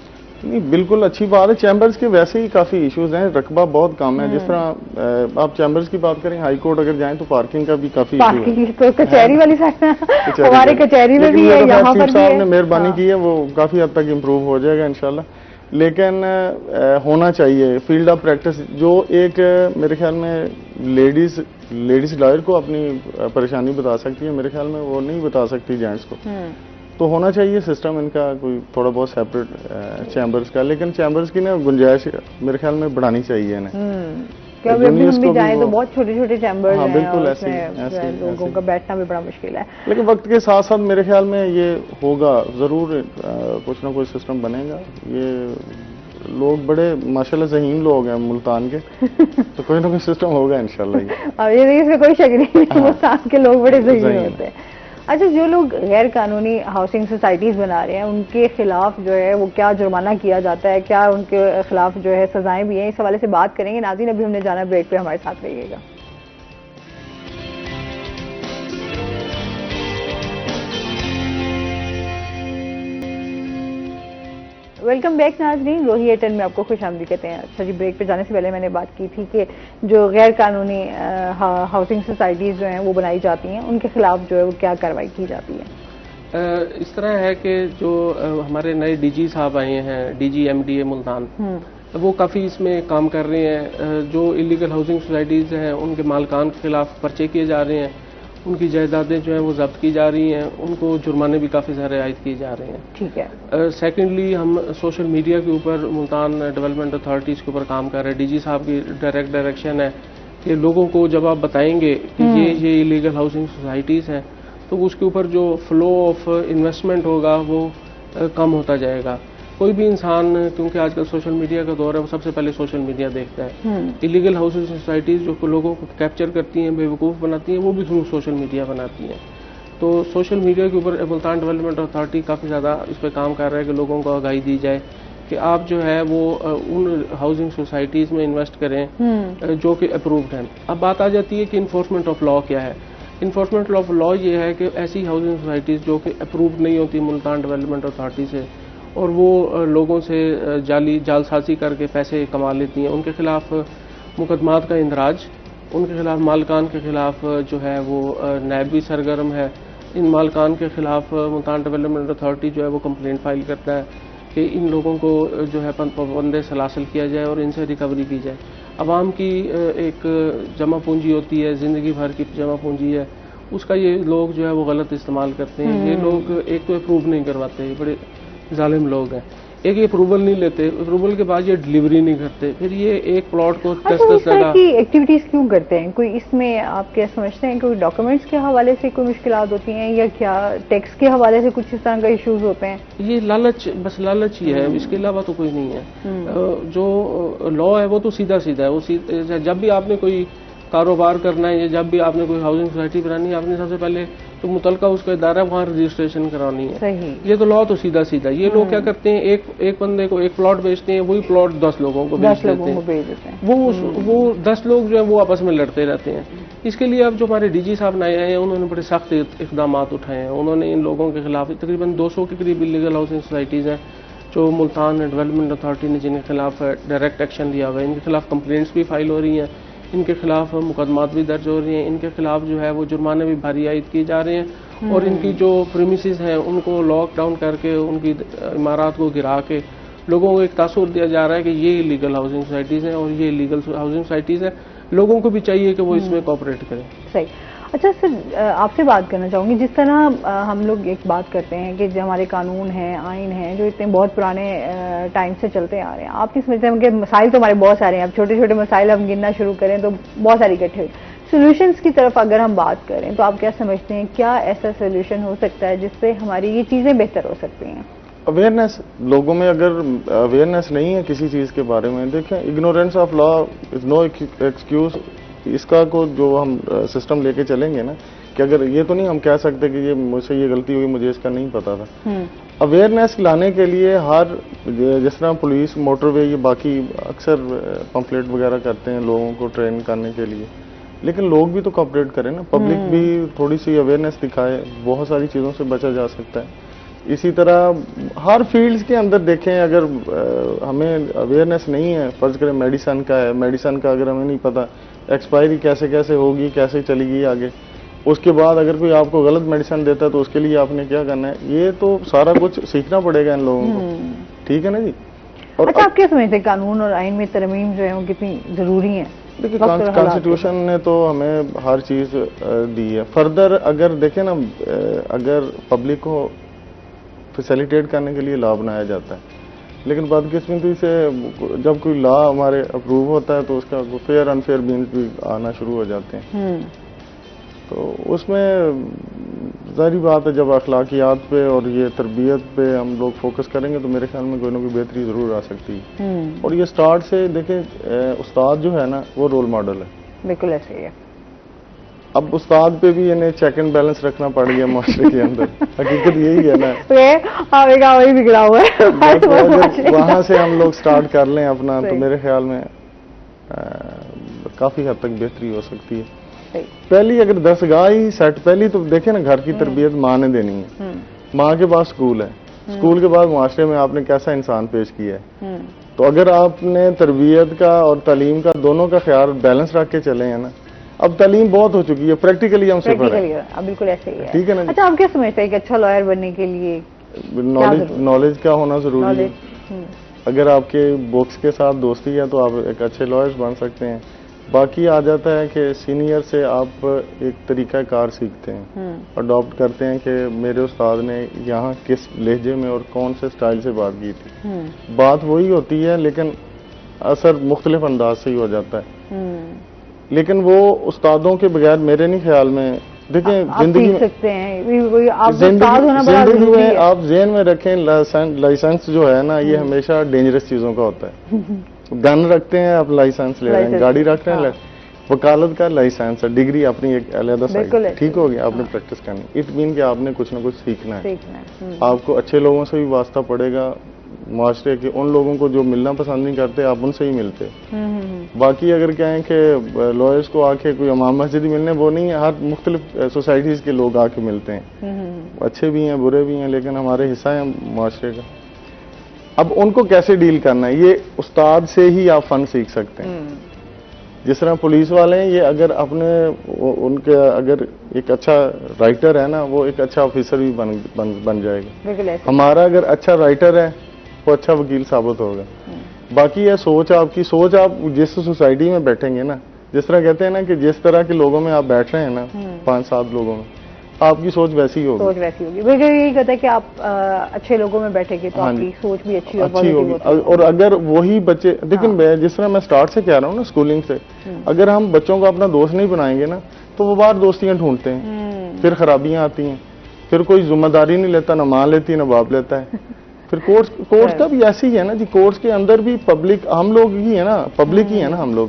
بالکل اچھی بات ہے. چیمبرز کے ویسے ہی کافی ایشوز ہیں، رقبہ بہت کم ہے. جس طرح آپ چیمبرز کی بات کریں، ہائی کورٹ اگر جائیں تو پارکنگ کا بھی کافی ایشو ہے. تو کچہری والی سائڈ ہمارے کچہری میں بھی ہے، یہاں پر بھی صاحب نے مہربانی کی ہے، وہ کافی حد تک امپروو ہو جائے گا انشاءاللہ. لیکن ہونا چاہیے فیلڈ آف پریکٹس جو ایک میرے خیال میں لیڈیز لائر کو اپنی پریشانی بتا سکتی ہے، میرے خیال میں وہ نہیں بتا سکتی جینٹس کو. تو ہونا چاہیے سسٹم ان کا کوئی تھوڑا بہت سیپریٹ چیمبرز کا. لیکن چیمبرز کی نا گنجائش میرے خیال میں بڑھانی چاہیے انہیں. ہم بھی جائیں تو بہت چھوٹے چھوٹے چیمبرز ہیں، بالکل ایسے لوگوں کا بیٹھنا بھی بڑا مشکل ہے. لیکن وقت کے ساتھ ساتھ میرے خیال میں یہ ہوگا ضرور، کچھ نہ کچھ سسٹم بنے گا. یہ لوگ بڑے ماشاءاللہ ذہین لوگ ہیں ملتان کے، تو کوئی نہ کوئی سسٹم ہوگا انشاءاللہ. یہ اس میں کوئی شک نہیں، ملتان کے لوگ بڑے ذہین ہوتے ہیں. اچھا جو لوگ غیر قانونی ہاؤسنگ سوسائٹیز بنا رہے ہیں ان کے خلاف جو ہے وہ کیا جرمانہ کیا جاتا ہے، کیا ان کے خلاف جو ہے سزائیں بھی ہیں، اس حوالے سے بات کریں گے. ناظرین ابھی ہم نے جانا بریک پہ، ہمارے ساتھ رہیے گا. ویلکم بیک ناظرین، روہی ایٹن میں آپ کو خوش آمدید کہتے ہیں. اچھا جی، بریک پہ جانے سے پہلے میں نے بات کی تھی کہ جو غیر قانونی ہاؤسنگ سوسائٹیز جو ہیں وہ بنائی جاتی ہیں ان کے خلاف جو ہے وہ کیا کارروائی کی جاتی ہے؟ اس طرح ہے کہ جو ہمارے نئے ڈی جی صاحب آئے ہیں، D G M D A Multan, وہ کافی اس میں کام کر رہے ہیں. جو الیگل ہاؤسنگ سوسائٹیز ہیں ان کے مالکان کے خلاف پرچے کیے جا رہے ہیں، ان کی جائیدادیں جو ہیں وہ ضبط کی جا رہی ہیں، ان کو جرمانے بھی کافی سارے عائد کیے جا رہے ہیں. ٹھیک ہے. سیکنڈلی ہم سوشل میڈیا کے اوپر ملتان ڈیولپمنٹ اتھارٹیز کے اوپر کام کر رہے ہیں. ڈی جی صاحب کی ڈائریکشن ہے کہ لوگوں کو جب آپ بتائیں گے کہ یہ الیگل ہاؤسنگ سوسائٹیز ہیں تو اس کے اوپر جو فلو آف انویسٹمنٹ ہوگا وہ کم ہوتا جائے گا. کوئی بھی انسان کیونکہ آج کل سوشل میڈیا کا دور ہے وہ سب سے پہلے سوشل میڈیا دیکھتا ہے. الیگل ہاؤسنگ سوسائٹیز جو لوگوں کو کیپچر کرتی ہیں، بے وقوف بناتی ہیں، وہ بھی تھرو سوشل میڈیا بناتی ہیں. تو سوشل میڈیا کے اوپر ملتان ڈیولپمنٹ اتھارٹی کافی زیادہ اس پہ کام کر رہا ہے کہ لوگوں کو آگاہی دی جائے کہ آپ جو ہے وہ ان ہاؤسنگ سوسائٹیز میں انویسٹ کریں جو کہ اپرووڈ ہیں. اب بات آ جاتی ہے کہ انفورسمنٹ آف لا کیا ہے. انفورسمنٹ آف لا یہ ہے کہ ایسی ہاؤسنگ سوسائٹیز جو کہ اپرووڈ نہیں ہوتی ملتان ڈیولپمنٹ اتھارٹی سے اور وہ لوگوں سے جال سازی کر کے پیسے کما لیتی ہیں، ان کے خلاف مقدمات کا اندراج، ان کے خلاف مالکان کے خلاف جو ہے وہ نیب بھی سرگرم ہے. ان مالکان کے خلاف ملتان ڈیولپمنٹ اتھارٹی جو ہے وہ کمپلین فائل کرتا ہے کہ ان لوگوں کو جو ہے پابند سلاسل کیا جائے اور ان سے ریکوری کی جائے. عوام کی ایک جمع پونجی ہوتی ہے، زندگی بھر کی جمع پونجی ہے، اس کا یہ لوگ جو ہے وہ غلط استعمال کرتے ہیں. یہ لوگ ایک تو اپروو نہیں کرواتے، یہ بڑے ظالم لوگ ہیں. ایک یہ اپروول نہیں لیتے, اپروول کے بعد یہ ڈلیوری نہیں کرتے, پھر یہ ایک پلاٹ کو 10 اس طرح کی ایکٹیویٹیز کیوں کرتے ہیں؟ کوئی اس میں آپ کیا سمجھتے ہیں, کوئی ڈاکومنٹس کے حوالے سے کوئی مشکلات ہوتی ہیں یا کیا ٹیکس کے حوالے سے کچھ اس طرح کا ایشوز ہوتے ہیں؟ یہ لالچ, بس لالچ ہی ہے, اس کے علاوہ تو کوئی نہیں ہے. جو لا ہے وہ تو سیدھا سیدھا ہے, وہ جب بھی آپ نے کوئی کاروبار کرنا ہے یا جب بھی آپ نے کوئی ہاؤسنگ سوسائٹی بنانی ہے, آپ نے سب سے پہلے تو متعلقہ اس کا ادارہ وہاں رجسٹریشن کرانی ہے. یہ تو لا تو سیدھا سیدھا. یہ لوگ کیا کرتے ہیں, ایک بندے کو ایک پلاٹ بیچتے ہیں, وہی پلاٹ 10 لوگوں کو بیچ دیتے ہیں. وہ 10 لوگ جو ہیں وہ آپس میں لڑتے رہتے ہیں. اس کے لیے اب جو ہمارے ڈی جی صاحب نئے آئے ہیں انہوں نے بڑے سخت اقدامات اٹھائے ہیں. انہوں نے ان لوگوں کے خلاف تقریباً 200 کے قریب لیگل ہاؤسنگ سوسائٹیز ہیں جو ملتان ڈیولپمنٹ اتھارٹی نے جن کے خلاف ڈائریکٹ ایکشن لیا ہوا ہے. ان کے خلاف کمپلینٹس بھی فائل ہو رہی ہیں, ان کے خلاف مقدمات بھی درج ہو رہی ہیں, ان کے خلاف جو ہے وہ جرمانے بھی بھاری عائد کیے جا رہے ہیں, اور ان کی جو پریمیسز ہیں ان کو لاک ڈاؤن کر کے ان کی عمارات کو گرا کے لوگوں کو ایک تاثر دیا جا رہا ہے کہ یہ لیگل ہاؤسنگ سوسائٹیز ہیں اور یہ لیگل ہاؤسنگ سوسائٹیز ہیں. لوگوں کو بھی چاہیے کہ وہ اس میں کوآپریٹ کریں. صحیح. اچھا سر, آپ سے بات کرنا چاہوں گی, جس طرح ہم لوگ ایک بات کرتے ہیں کہ جو ہمارے قانون ہیں, آئین ہیں, جو اتنے بہت پرانے ٹائم سے چلتے آ رہے ہیں, آپ نہیں سمجھتے ہیں کہ مسائل تو ہمارے بہت سارے ہیں, اب چھوٹے چھوٹے مسائل ہم گننا شروع کریں تو بہت ساری اکٹھے ہوئے. سولوشنس کی طرف اگر ہم بات کریں تو آپ کیا سمجھتے ہیں, کیا ایسا سولوشن ہو سکتا ہے جس سے ہماری یہ چیزیں بہتر ہو سکتی ہیں؟ اویئرنیس, لوگوں میں اگر اویئرنیس نہیں ہے کسی چیز کے بارے میں, دیکھیں ignorance of law is no excuse. اس کا کو جو ہم سسٹم لے کے چلیں گے نا, کہ اگر یہ تو نہیں ہم کہہ سکتے کہ یہ مجھ سے یہ غلطی ہوئی, مجھے اس کا نہیں پتا تھا. اویئرنیس لانے کے لیے ہر جس طرح پولیس, موٹر وے, یہ باقی اکثر پمفلیٹ وغیرہ کرتے ہیں لوگوں کو ٹرین کرنے کے لیے, لیکن لوگ بھی تو کوآپریٹ کریں نا, پبلک بھی تھوڑی سی اویئرنیس دکھائے, بہت ساری چیزوں سے بچا جا سکتا ہے. اسی طرح ہر فیلڈز کے اندر دیکھیں, اگر ہمیں اویئرنیس نہیں ہے, فرض کریں میڈیسن کا ہے, میڈیسن کا اگر ہمیں نہیں پتا ایکسپائری کیسے کیسے ہوگی, کیسے چلے گی آگے, اس کے بعد اگر کوئی آپ کو غلط میڈیسن دیتا ہے تو اس کے لیے آپ نے کیا کرنا ہے, یہ تو سارا کچھ سیکھنا پڑے گا ان لوگوں کو. ٹھیک ہے نا جی. اور اچھا, آپ کیا سمجھتے ہیں قانون اور آئین میں ترمیم جو ہے وہ کتنی ضروری ہیں؟ دیکھیے کانسٹیٹیوشن نے تو ہمیں ہر چیز دی ہے. فردر اگر دیکھیں نا, اگر پبلک کو فیسیلیٹیٹ کرنے کے لیے لا بنایا جاتا ہے, لیکن بدقسمتی سے جب کوئی لا ہمارے اپروو ہوتا ہے تو اس کا فیئر انفیئر مینز بھی آنا شروع ہو جاتے ہیں. تو اس میں ظاہری بات ہے جب اخلاقیات پہ اور یہ تربیت پہ ہم لوگ فوکس کریں گے تو میرے خیال میں کوئی نہ کوئی بہتری ضرور آ سکتی ہے. اور یہ سٹارٹ سے دیکھیں, استاد جو ہے نا وہ رول ماڈل ہے. بالکل ایسے ہی ہے. اب استاد پہ بھی انہیں چیک اینڈ بیلنس رکھنا پڑ گیا معاشرے کے اندر. حقیقت یہی ہے نا, وہی بگڑا ہوا ہے. وہاں سے ہم لوگ سٹارٹ کر لیں اپنا, تو میرے خیال میں کافی حد تک بہتری ہو سکتی ہے. پہلی اگر 10 گاہ ہی سیٹ, پہلی تو دیکھیں نا گھر کی تربیت ماں نے دینی ہے. ماں کے بعد سکول ہے, سکول کے بعد معاشرے میں آپ نے کیسا انسان پیش کیا ہے. تو اگر آپ نے تربیت کا اور تعلیم کا دونوں کا خیال بیلنس رکھ کے چلے ہیں نا, اب تعلیم بہت ہو چکی ہے, پریکٹیکلی ہم سفر ہیں. بالکل ایسے ہی ہے. ٹھیک ہے نا. اچھا, آپ کیا سمجھتے ہیں کہ اچھا لائر بننے کے لیے نالج کا ہونا ضروری ہے. اگر آپ کے بکس کے ساتھ دوستی ہے تو آپ ایک اچھے لائرز بن سکتے ہیں. باقی آ جاتا ہے کہ سینئر سے آپ ایک طریقہ کار سیکھتے ہیں, اڈاپٹ کرتے ہیں کہ میرے استاد نے یہاں کس لہجے میں اور کون سے سٹائل سے بات کی تھی. بات وہی ہوتی ہے لیکن اثر مختلف انداز سے ہی ہو جاتا ہے. لیکن وہ استادوں کے بغیر میرے نہیں خیال میں, دیکھیں زندگی میں آپ ذہن میں رکھیں, لائسنس جو ہے نا یہ ہمیشہ ڈینجرس چیزوں کا ہوتا ہے. گن رکھتے ہیں آپ, لائسنس لے رہے ہیں, گاڑی رکھ رہے ہیں, وکالت کا لائسنس ہے, ڈگری اپنی ایک علیحدہ سائٹ, ٹھیک ہوگی, آپ نے پریکٹس کرنی. اٹ مین کہ آپ نے کچھ نہ کچھ سیکھنا ہے. آپ کو اچھے لوگوں سے بھی واسطہ پڑے گا, معاشرے کے ان لوگوں کو جو ملنا پسند نہیں کرتے آپ ان سے ہی ملتے. باقی اگر کہیں کہ لائرز کو آ کے کوئی امام مسجد ملنے, وہ نہیں ہے, ہر مختلف سوسائٹیز کے لوگ آ کے ملتے ہیں, اچھے بھی ہیں برے بھی ہیں, لیکن ہمارے حصہ ہیں معاشرے کا. اب ان کو کیسے ڈیل کرنا ہے, یہ استاد سے ہی آپ فن سیکھ سکتے ہیں. جس طرح پولیس والے ہیں, یہ اگر اپنے ان کے اگر ایک اچھا رائٹر ہے نا, وہ ایک اچھا آفیسر بھی بن جائے گا. ہمارا اگر اچھا رائٹر ہے وہ اچھا وکیل ثابت ہوگا. باقی یہ سوچ آپ کی, سوچ آپ جس سوسائٹی میں بیٹھیں گے نا, جس طرح کہتے ہیں نا کہ جس طرح کے لوگوں میں آپ بیٹھ رہے ہیں نا, 5-7 لوگوں میں, آپ کی سوچ ویسی ہی ہوگی. سوچ ویسی ہوگی. بالکل یہی کہتا ہے کہ آپ اچھے لوگوں میں بیٹھے گے تو آپ کی سوچ بھی اچھی ہوگی. اور اگر وہی بچے لیکن جس طرح میں سٹارٹ سے کہہ رہا ہوں نا اسکولنگ سے, اگر ہم بچوں کو اپنا دوست نہیں بنائیں گے نا تو وہ باہر دوستیاں ڈھونڈتے ہیں, پھر خرابیاں آتی ہیں, پھر کوئی ذمہ داری نہیں لیتا, نہ ماں لیتی نہ باپ لیتا ہے. پھر کورس کا بھی ایسے ہی ہے نا جی, کورس کے اندر بھی پبلک ہم لوگ ہی ہیں نا, پبلک ہی ہے نا ہم لوگ,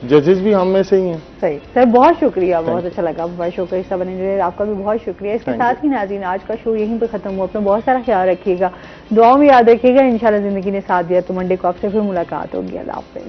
ججز بھی ہم میں سے ہی ہیں. صحیح سر, بہت شکریہ, بہت اچھا لگا, بہت شکریہ سب انجینئر, آپ کا بھی بہت شکریہ. اس کے ساتھ ہی ناظرین آج کا شو یہیں پہ ختم ہوا. اپنا بہت سارا خیال رکھیے گا, دعاؤں میں یاد رکھیے گا. انشاءاللہ زندگی نے ساتھ دیا تو منڈے کو آپ سے پھر ملاقات ہوگی. اللہ حافظ.